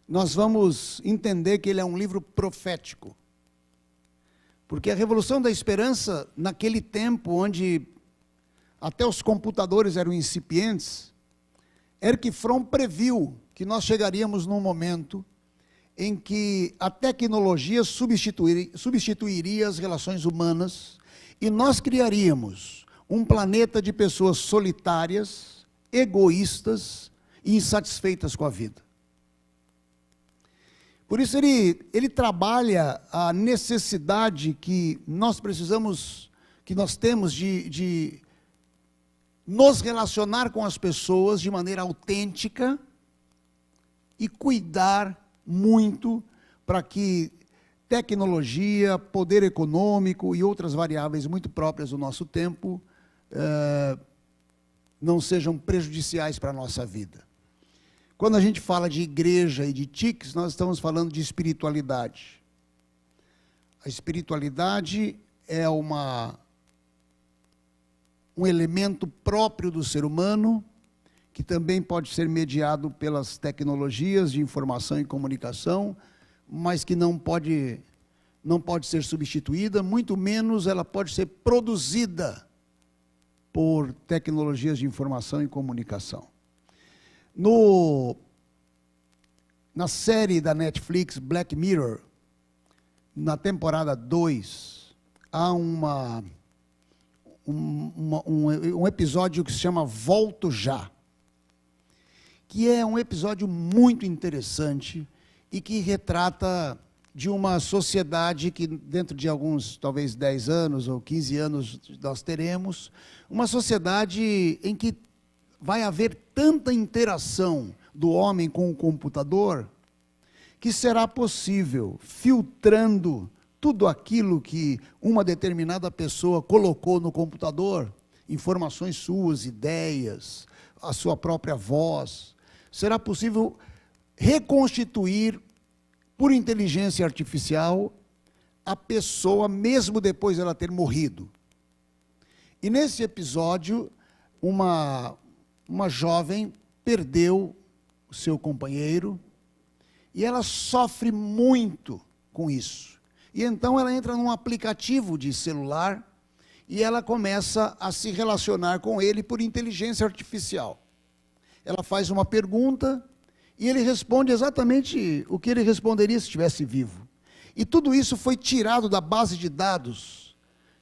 nós vamos entender que ele é um livro profético. Porque a Revolução da Esperança, naquele tempo onde até os computadores eram incipientes, Erich Fromm previu que nós chegaríamos num momento em que a tecnologia substituiria as relações humanas e nós criaríamos um planeta de pessoas solitárias, egoístas e insatisfeitas com a vida. Por isso ele trabalha a necessidade que nós precisamos, que nós temos de nos relacionar com as pessoas de maneira autêntica e cuidar muito para que tecnologia, poder econômico e outras variáveis muito próprias do nosso tempo não sejam prejudiciais para a nossa vida. Quando a gente fala de igreja e de TICs, nós estamos falando de espiritualidade. A espiritualidade é um elemento próprio do ser humano, que também pode ser mediado pelas tecnologias de informação e comunicação, mas que não pode ser substituída, muito menos ela pode ser produzida por tecnologias de informação e comunicação. Na série da Netflix, Black Mirror, na temporada 2, há um episódio que se chama Volto Já, que é um episódio muito interessante e que retrata de uma sociedade que dentro de alguns, talvez 10 anos ou 15 anos, nós teremos uma sociedade em que vai haver tanta interação do homem com o computador que será possível, filtrando tudo aquilo que uma determinada pessoa colocou no computador, informações suas, ideias, a sua própria voz, será possível reconstituir por inteligência artificial a pessoa mesmo depois de ela ter morrido. E nesse episódio, uma jovem perdeu o seu companheiro e ela sofre muito com isso. E então ela entra num aplicativo de celular e ela começa a se relacionar com ele por inteligência artificial. Ela faz uma pergunta e ele responde exatamente o que ele responderia se estivesse vivo. E tudo isso foi tirado da base de dados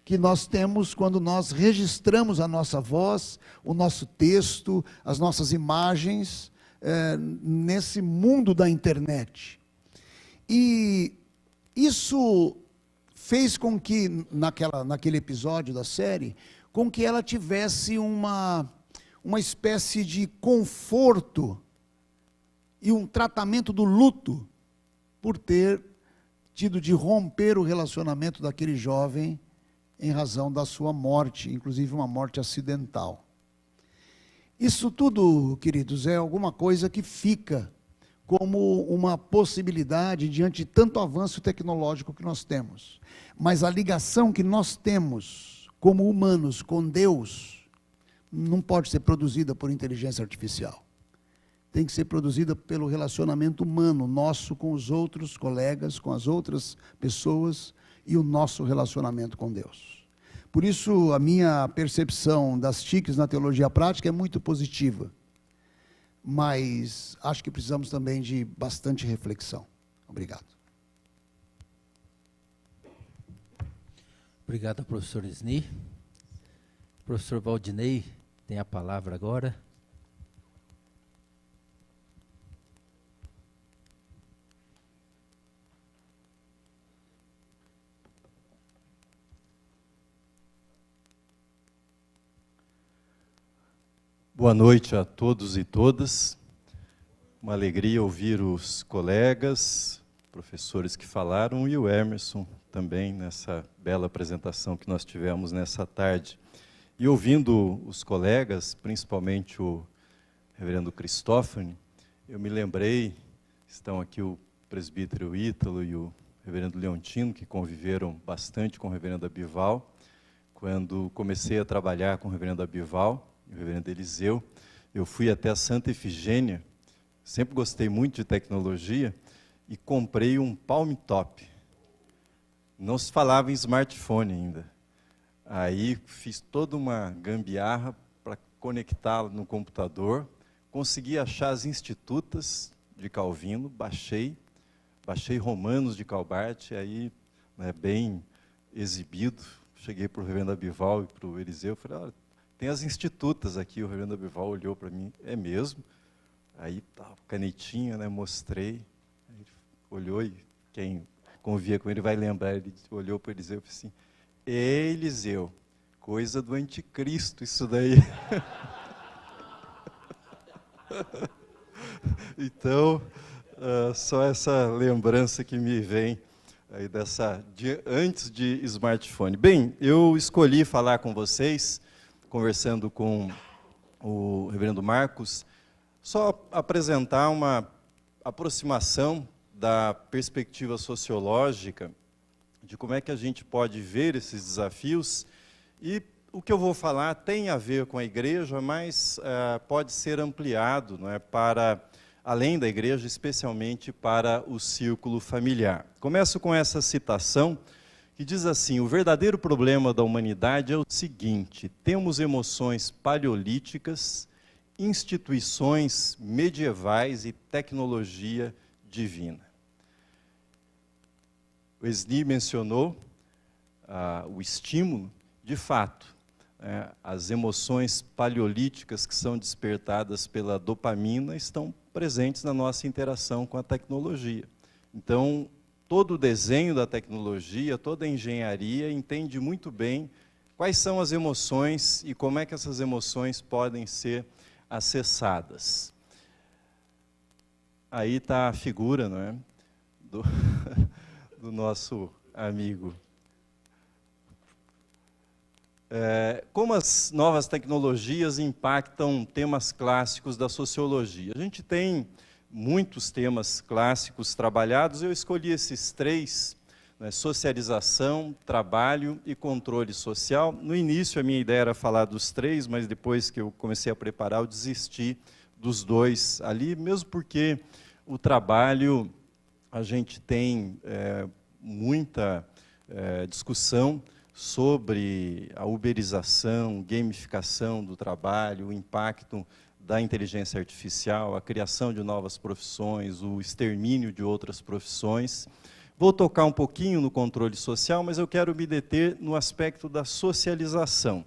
que nós temos quando nós registramos a nossa voz, o nosso texto, as nossas imagens, nesse mundo da internet. E isso fez com que, naquele episódio da série, com que ela tivesse uma espécie de conforto e um tratamento do luto por ter tido de romper o relacionamento daquele jovem em razão da sua morte, inclusive uma morte acidental. Isso tudo, queridos, é alguma coisa que fica como uma possibilidade diante de tanto avanço tecnológico que nós temos. Mas a ligação que nós temos como humanos com Deus não pode ser produzida por inteligência artificial. Tem que ser produzida pelo relacionamento humano, nosso com os outros colegas, com as outras pessoas e o nosso relacionamento com Deus. Por isso, a minha percepção das TICs na teologia prática é muito positiva. Mas acho que precisamos também de bastante reflexão. Obrigado. Obrigado, professor Isni. Professor Valdinei tem a palavra agora. Boa noite a todos e todas. Uma alegria ouvir os colegas, professores que falaram e o Emerson também nessa bela apresentação que nós tivemos nessa tarde. E ouvindo os colegas, principalmente o reverendo Cristófano, eu me lembrei, estão aqui o presbítero Ítalo e o reverendo Leontino, que conviveram bastante com o reverendo Abival. Quando comecei a trabalhar com o reverendo Abival, o reverendo Eliseu, eu fui até a Santa Efigênia, sempre gostei muito de tecnologia, e comprei um Palm Top. Não se falava em smartphone ainda. Aí fiz toda uma gambiarra para conectá-lo no computador, consegui achar as institutas de Calvino, baixei Romanos de Calbart, aí bem exibido, cheguei para o reverendo Abival e para o Eliseu, falei, olha, tem as institutas aqui, o reverendo Abival olhou para mim, é mesmo? Aí, canetinha, mostrei, ele olhou e quem convivia com ele vai lembrar, ele olhou para o Eliseu e falou assim, Eliseu, coisa do anticristo isso daí. Então, só essa lembrança que me vem aí antes de smartphone. Bem, eu escolhi falar com vocês, conversando com o reverendo Marcos, só apresentar uma aproximação da perspectiva sociológica de como é que a gente pode ver esses desafios. E o que eu vou falar tem a ver com a igreja, mas pode ser ampliado, para além da igreja, especialmente para o círculo familiar. Começo com essa citação, que diz assim, o verdadeiro problema da humanidade é o seguinte, temos emoções paleolíticas, instituições medievais e tecnologia divina. O Esni mencionou o estímulo, de fato, as emoções paleolíticas que são despertadas pela dopamina estão presentes na nossa interação com a tecnologia. Então, todo o desenho da tecnologia, toda a engenharia entende muito bem quais são as emoções e como é que essas emoções podem ser acessadas. Aí está a figura, do nosso amigo. Como as novas tecnologias impactam temas clássicos da sociologia? A gente tem muitos temas clássicos trabalhados, eu escolhi esses três, socialização, trabalho e controle social. No início a minha ideia era falar dos três, mas depois que eu comecei a preparar, eu desisti dos dois ali, mesmo porque o trabalho, a gente tem muita discussão sobre a uberização, gamificação do trabalho, o impacto da inteligência artificial, a criação de novas profissões, o extermínio de outras profissões. Vou tocar um pouquinho no controle social, mas eu quero me deter no aspecto da socialização.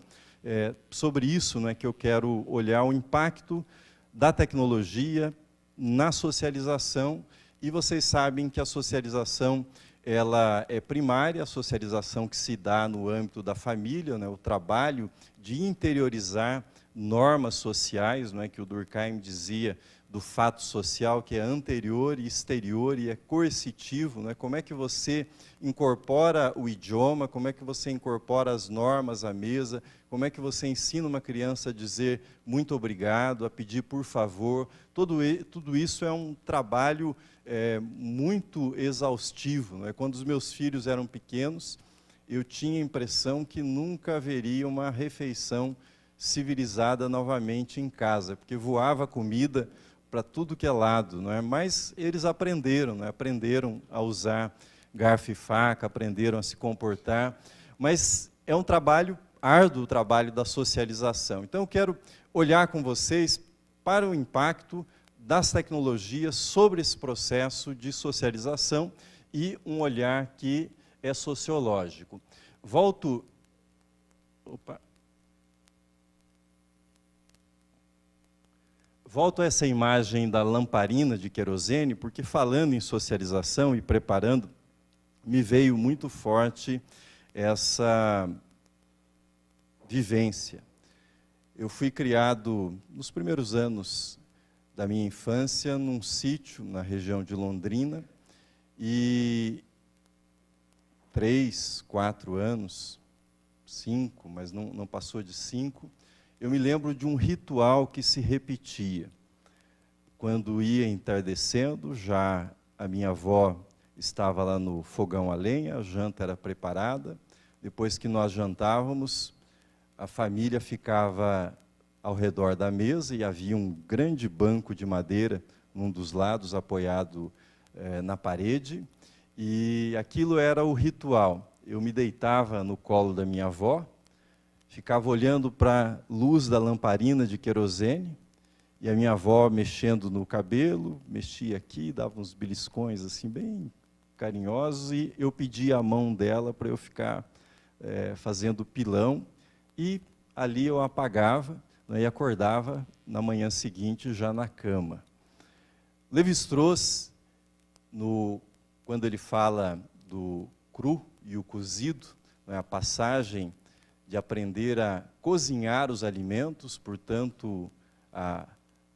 Sobre isso que eu quero olhar o impacto da tecnologia na socialização, e vocês sabem que a socialização ela é primária, a socialização que se dá no âmbito da família, o trabalho de interiorizar normas sociais, que o Durkheim dizia do fato social, que é anterior e exterior e é coercitivo, como é que você incorpora o idioma, como é que você incorpora as normas à mesa, como é que você ensina uma criança a dizer muito obrigado, a pedir por favor, tudo isso é um trabalho muito exaustivo. Quando os meus filhos eram pequenos, eu tinha a impressão que nunca haveria uma refeição civilizada novamente em casa, porque voava comida para tudo que é lado, mas eles aprenderam, aprenderam a usar garfo e faca, aprenderam a se comportar, mas é um trabalho árduo, o trabalho da socialização. Então eu quero olhar com vocês para o impacto das tecnologias sobre esse processo de socialização e um olhar que é sociológico. Volto a essa imagem da lamparina de querosene, porque falando em socialização e preparando, me veio muito forte essa vivência. Eu fui criado, nos primeiros anos da minha infância, num sítio na região de Londrina, e 3, 4 anos, 5, mas não passou de 5, eu me lembro de um ritual que se repetia. Quando ia entardecendo, já a minha avó estava lá no fogão a lenha, a janta era preparada. Depois que nós jantávamos, a família ficava ao redor da mesa e havia um grande banco de madeira num dos lados, apoiado na parede, e aquilo era o ritual. Eu me deitava no colo da minha avó, ficava olhando para a luz da lamparina de querosene, e a minha avó mexendo no cabelo, mexia aqui, dava uns beliscões assim bem carinhosos, e eu pedia a mão dela para eu ficar fazendo pilão, e ali eu apagava, né, e acordava na manhã seguinte já na cama. Lévi-Strauss, quando ele fala do cru e o cozido, né, a passagem de aprender a cozinhar os alimentos, portanto,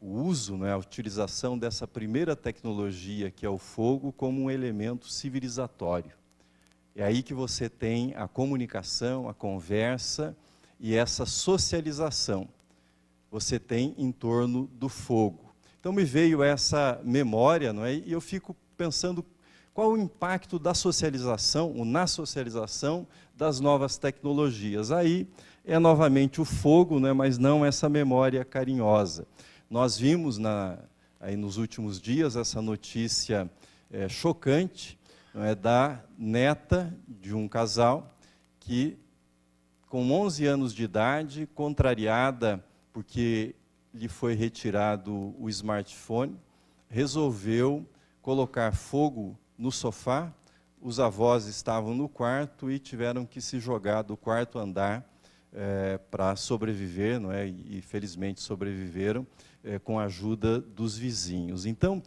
o uso, né, a utilização dessa primeira tecnologia, que é o fogo, como um elemento civilizatório. É aí que você tem a comunicação, a conversa e essa socialização. Você tem em torno do fogo. Então me veio essa memória, não é? E eu fico pensando qual o impacto da socialização, ou na socialização das novas tecnologias. Aí é novamente o fogo, né, mas não essa memória carinhosa. Nós vimos aí nos últimos dias essa notícia chocante, não é, da neta de um casal que, com 11 anos de idade, contrariada porque lhe foi retirado o smartphone, resolveu colocar fogo no sofá. Os avós estavam no quarto e tiveram que se jogar do quarto andar para sobreviver, não é? E felizmente sobreviveram com a ajuda dos vizinhos. Então,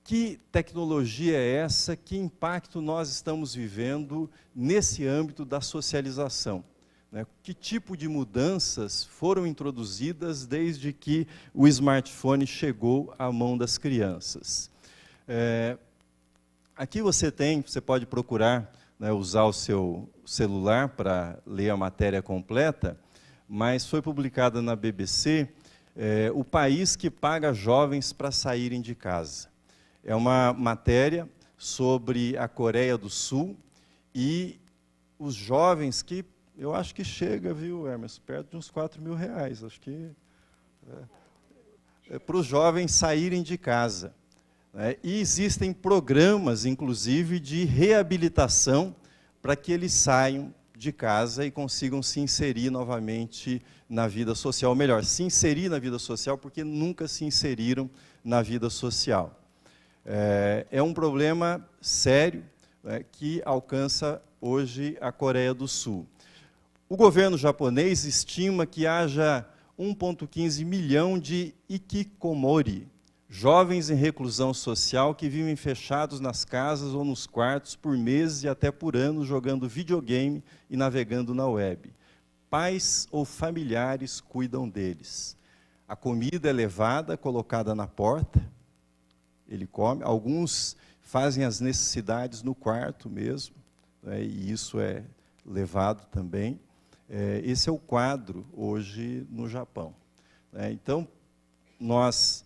que tecnologia é essa? Que impacto nós estamos vivendo nesse âmbito da socialização? Né? Que tipo de mudanças foram introduzidas desde que o smartphone chegou à mão das crianças? Aqui você pode procurar, né, usar o seu celular para ler a matéria completa, mas foi publicada na BBC o país que paga jovens para saírem de casa. É uma matéria sobre a Coreia do Sul e os jovens que, eu acho que chega, viu, Hermes, perto de uns R$4.000, acho que para os jovens saírem de casa. E existem programas, inclusive, de reabilitação para que eles saiam de casa e consigam se inserir novamente na vida social. Ou melhor, se inserir na vida social porque nunca se inseriram na vida social. É um problema sério que alcança hoje a Coreia do Sul. O governo japonês estima que haja 1,15 milhão de hikikomori, jovens em reclusão social que vivem fechados nas casas ou nos quartos por meses e até por anos jogando videogame e navegando na web. Pais ou familiares cuidam deles. A comida é levada, colocada na porta, ele come. Alguns fazem as necessidades no quarto mesmo, né, e isso é levado também. Esse é o quadro hoje no Japão. Então, nós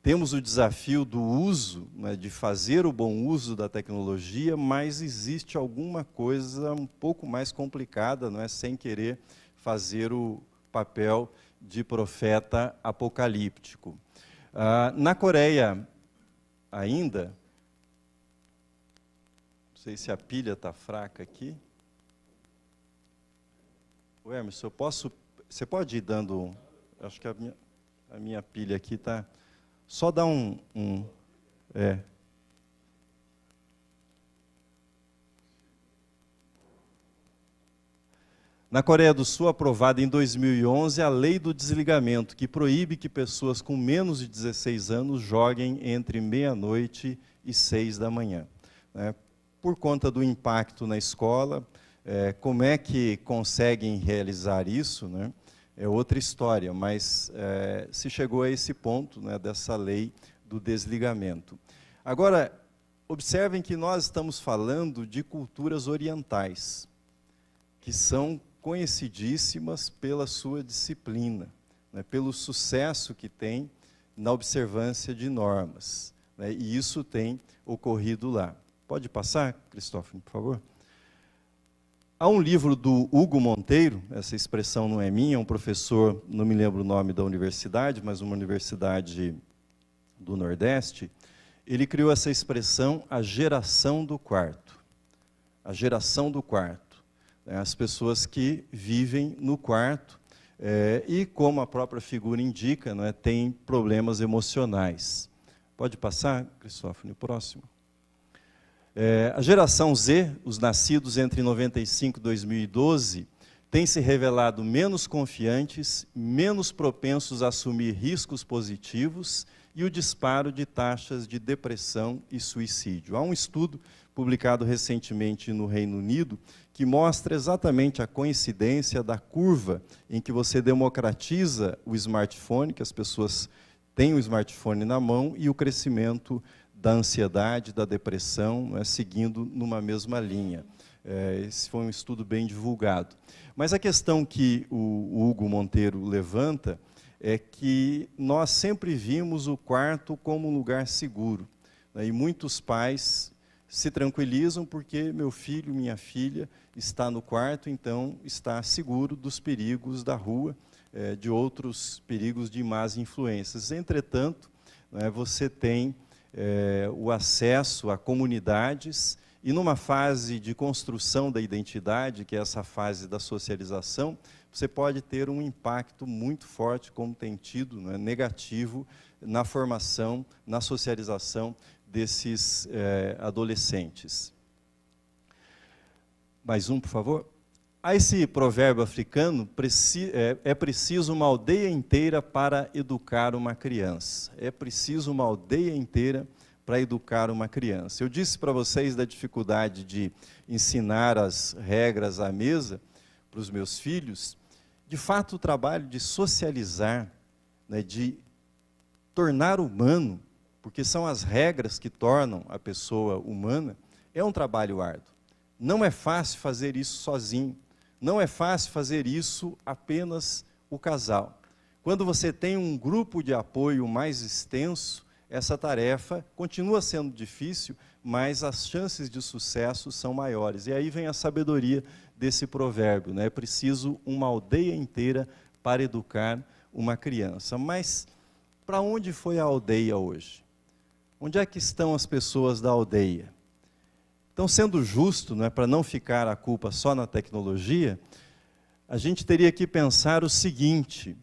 temos o desafio do uso, né, de fazer o bom uso da tecnologia, mas existe alguma coisa um pouco mais complicada, não é, sem querer fazer o papel de profeta apocalíptico. Na Coreia, ainda, não sei se a pilha está fraca aqui. O Hermes, você pode ir dando, acho que a minha pilha aqui está, só dá Na Coreia do Sul, aprovada em 2011, a lei do desligamento, que proíbe que pessoas com menos de 16 anos joguem entre meia-noite e 6 da manhã. Por conta do impacto na escola, como é que conseguem realizar isso, né? É outra história, mas se chegou a esse ponto, né, dessa lei do desligamento. Agora, observem que nós estamos falando de culturas orientais, que são conhecidíssimas pela sua disciplina, né, pelo sucesso que tem na observância de normas, né, e isso tem ocorrido lá. Pode passar, Cristóforo, por favor? Há um livro do Hugo Monteiro, essa expressão não é minha, é um professor, não me lembro o nome da universidade, mas uma universidade do Nordeste. Ele criou essa expressão, a geração do quarto. A geração do quarto. As pessoas que vivem no quarto e, como a própria figura indica, né, têm problemas emocionais. Pode passar, Cristóforo, o próximo. A geração Z, os nascidos entre 95 e 2012, têm se revelado menos confiantes, menos propensos a assumir riscos positivos e o disparo de taxas de depressão e suicídio. Há um estudo publicado recentemente no Reino Unido que mostra exatamente a coincidência da curva em que você democratiza o smartphone, que as pessoas têm o smartphone na mão, e o crescimento da ansiedade, da depressão, né, seguindo numa mesma linha. Esse foi um estudo bem divulgado. Mas a questão que o Hugo Monteiro levanta é que nós sempre vimos o quarto como um lugar seguro, né, e muitos pais se tranquilizam porque meu filho, minha filha está no quarto, então está seguro dos perigos da rua, de outros perigos de más influências. Entretanto, né, você tem o acesso a comunidades e numa fase de construção da identidade, que é essa fase da socialização, você pode ter um impacto muito forte, como tem tido, né, negativo, na formação, na socialização desses adolescentes. Mais um, por favor. Há esse provérbio africano, é preciso uma aldeia inteira para educar uma criança. É preciso uma aldeia inteira para educar uma criança. Eu disse para vocês da dificuldade de ensinar as regras à mesa para os meus filhos. De fato, o trabalho de socializar, né, de tornar humano, porque são as regras que tornam a pessoa humana, é um trabalho árduo. Não é fácil fazer isso sozinho. Não é fácil fazer isso apenas o casal. Quando você tem um grupo de apoio mais extenso, essa tarefa continua sendo difícil, mas as chances de sucesso são maiores. E aí vem a sabedoria desse provérbio, né? É preciso uma aldeia inteira para educar uma criança. Mas para onde foi a aldeia hoje? Onde é que estão as pessoas da aldeia? Então, sendo justo, né, para não ficar a culpa só na tecnologia, a gente teria que pensar o seguinte: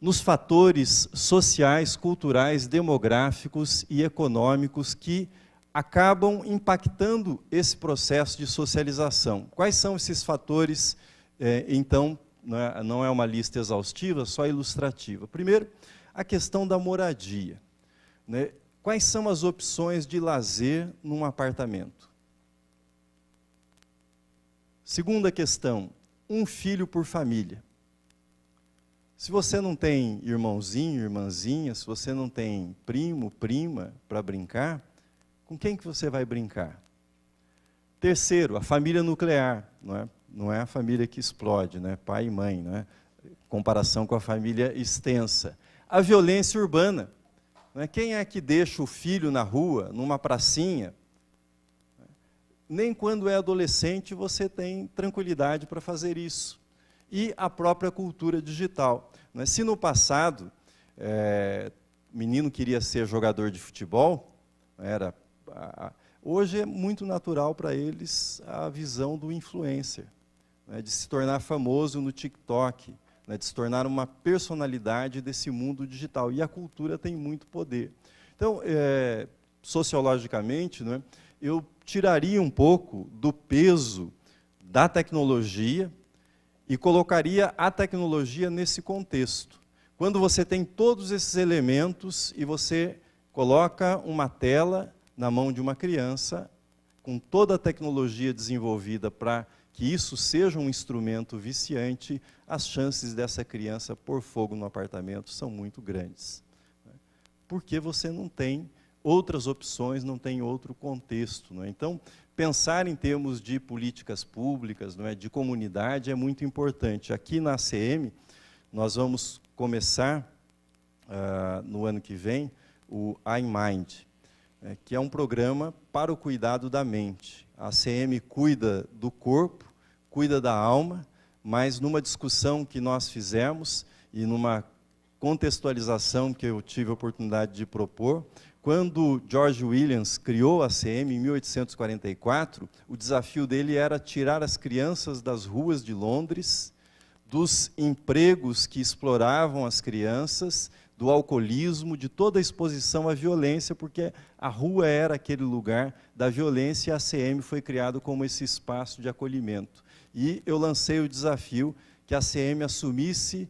nos fatores sociais, culturais, demográficos e econômicos que acabam impactando esse processo de socialização. Quais são esses fatores? Então, não é uma lista exaustiva, só ilustrativa. Primeiro, a questão da moradia, né? Quais são as opções de lazer num apartamento? Segunda questão, um filho por família. Se você não tem irmãozinho, irmãzinha, se você não tem primo, prima para brincar, com quem que você vai brincar? Terceiro, a família nuclear, não é a família que explode, né? Pai e mãe, né? Comparação com a família extensa. A violência urbana, né? Quem é que deixa o filho na rua, numa pracinha? Nem quando é adolescente você tem tranquilidade para fazer isso. E a própria cultura digital. Se no passado, o menino queria ser jogador de futebol, hoje é muito natural para eles a visão do influencer, né, de se tornar famoso no TikTok, né, de se tornar uma personalidade desse mundo digital. E a cultura tem muito poder. Então, sociologicamente, né, eu tiraria um pouco do peso da tecnologia e colocaria a tecnologia nesse contexto. Quando você tem todos esses elementos e você coloca uma tela na mão de uma criança, com toda a tecnologia desenvolvida para que isso seja um instrumento viciante, as chances dessa criança pôr fogo no apartamento são muito grandes. Porque você não tem outras opções, não tem outro contexto. Não é? Então, pensar em termos de políticas públicas, não é, de comunidade, é muito importante. Aqui na ACM, nós vamos começar, no ano que vem, o iMind, que é um programa para o cuidado da mente. A ACM cuida do corpo, cuida da alma, mas numa discussão que nós fizemos e numa contextualização que eu tive a oportunidade de propor, quando George Williams criou a ACM em 1844, o desafio dele era tirar as crianças das ruas de Londres, dos empregos que exploravam as crianças, do alcoolismo, de toda a exposição à violência, porque a rua era aquele lugar da violência e a ACM foi criado como esse espaço de acolhimento. E eu lancei o desafio que a ACM assumisse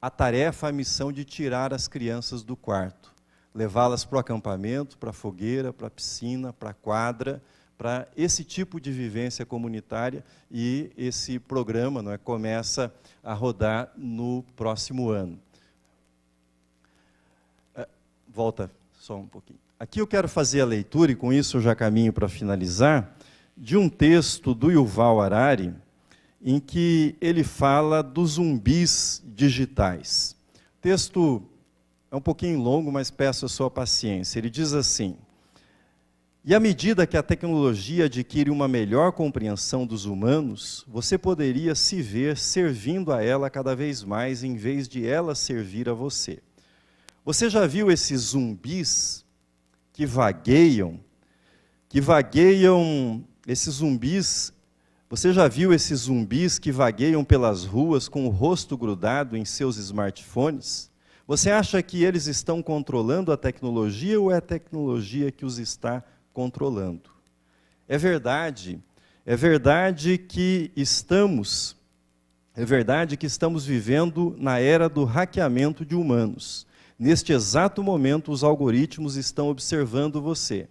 a tarefa, a missão de tirar as crianças do quarto, levá-las para o acampamento, para a fogueira, para a piscina, para a quadra, para esse tipo de vivência comunitária, e esse programa, não é, começa a rodar no próximo ano. Volta só um pouquinho. Aqui eu quero fazer a leitura, e com isso eu já caminho para finalizar, de um texto do Yuval Harari, em que ele fala dos zumbis digitais. O texto é um pouquinho longo, mas peço a sua paciência. Ele diz assim: e à medida que a tecnologia adquire uma melhor compreensão dos humanos, você poderia se ver servindo a ela cada vez mais, em vez de ela servir a você. Você já viu esses zumbis que vagueiam, esses zumbis, você já viu esses zumbis que vagueiam pelas ruas com o rosto grudado em seus smartphones? Você acha que eles estão controlando a tecnologia ou é a tecnologia que os está controlando? É verdade que estamos vivendo na era do hackeamento de humanos. Neste exato momento, os algoritmos estão observando você.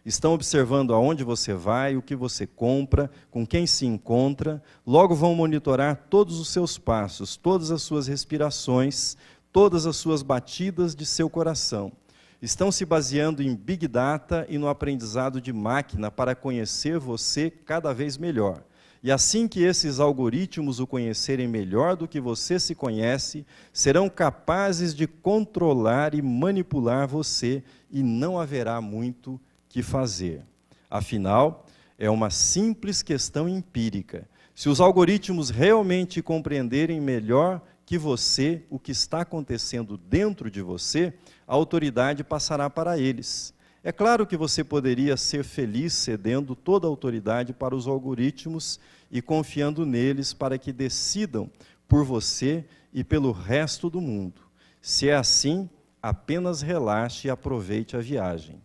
Estão observando aonde você vai, o que você compra, com quem se encontra. Logo vão monitorar todos os seus passos, todas as suas respirações, todas as suas batidas de seu coração. Estão se baseando em Big Data e no aprendizado de máquina para conhecer você cada vez melhor. E assim que esses algoritmos o conhecerem melhor do que você se conhece, serão capazes de controlar e manipular você, e não haverá muito que fazer. Afinal, é uma simples questão empírica. Se os algoritmos realmente compreenderem melhor que você o que está acontecendo dentro de você, a autoridade passará para eles. É claro que você poderia ser feliz cedendo toda a autoridade para os algoritmos e confiando neles para que decidam por você e pelo resto do mundo. Se é assim, apenas relaxe e aproveite a viagem.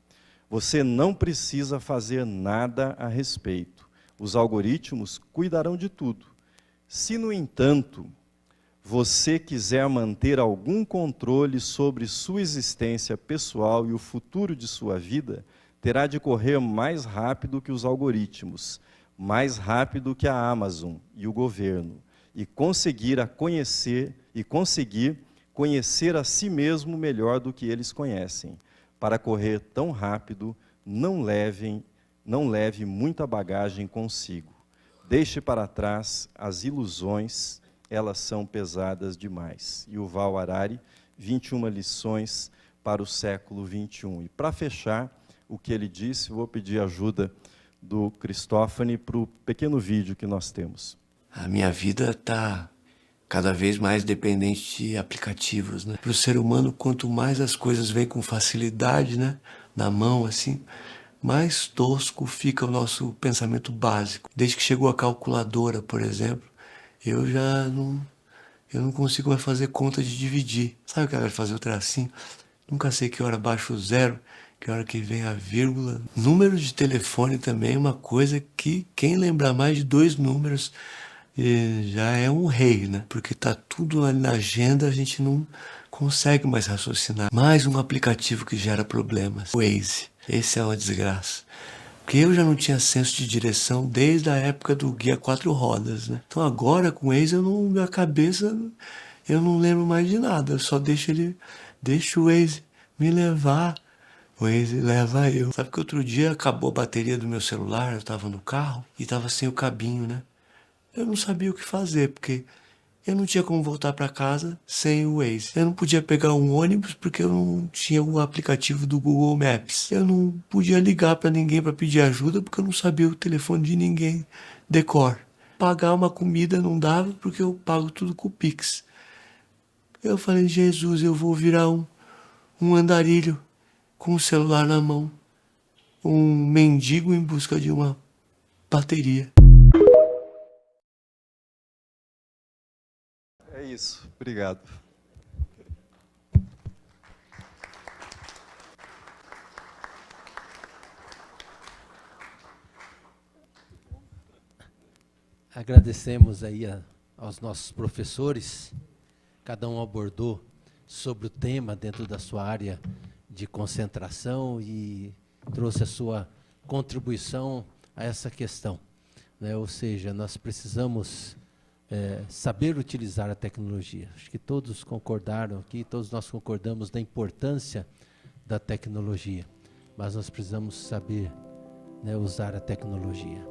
Você não precisa fazer nada a respeito. Os algoritmos cuidarão de tudo. Se, no entanto, você quiser manter algum controle sobre sua existência pessoal e o futuro de sua vida, terá de correr mais rápido que os algoritmos, mais rápido que a Amazon e o governo, e conseguir conhecer a si mesmo melhor do que eles conhecem. Para correr tão rápido, não leve muita bagagem consigo. Deixe para trás as ilusões, elas são pesadas demais. Yuval Harari, 21 lições para o século 21. E para fechar o que ele disse, vou pedir ajuda do Cristófani para o pequeno vídeo que nós temos. A minha vida está cada vez mais dependente de aplicativos, né? Para o ser humano, quanto mais as coisas vêm com facilidade, né, na mão, assim, mais tosco fica o nosso pensamento básico. Desde que chegou a calculadora, por exemplo, eu não consigo mais fazer conta de dividir. Sabe o que eu quero fazer o tracinho? Nunca sei que hora baixa o zero, que hora que vem a vírgula. Número de telefone também é uma coisa que, quem lembrar mais de 2 números, e já é um rei, né? Porque tá tudo ali na agenda, a gente não consegue mais raciocinar. Mais um aplicativo que gera problemas. O Waze. Esse é uma desgraça. Porque eu já não tinha senso de direção desde a época do guia 4 rodas, né? Então agora com o Waze minha cabeça, eu não lembro mais de nada. Eu só deixo o Waze me levar. O Waze leva eu. Sabe que outro dia acabou a bateria do meu celular, eu tava no carro e tava sem o cabinho, né? Eu não sabia o que fazer, porque eu não tinha como voltar para casa sem o Waze. Eu não podia pegar um ônibus porque eu não tinha o aplicativo do Google Maps. Eu não podia ligar para ninguém para pedir ajuda porque eu não sabia o telefone de ninguém decor. Pagar uma comida não dava porque eu pago tudo com o Pix. Eu falei, Jesus, eu vou virar um andarilho com o celular na mão. Um mendigo em busca de uma bateria. É isso. Obrigado. Agradecemos aí aos nossos professores. Cada um abordou sobre o tema dentro da sua área de concentração e trouxe a sua contribuição a essa questão, né? Ou seja, nós precisamos saber utilizar a tecnologia. Acho que todos concordaram aqui, todos nós concordamos da importância da tecnologia, mas nós precisamos saber, né, usar a tecnologia.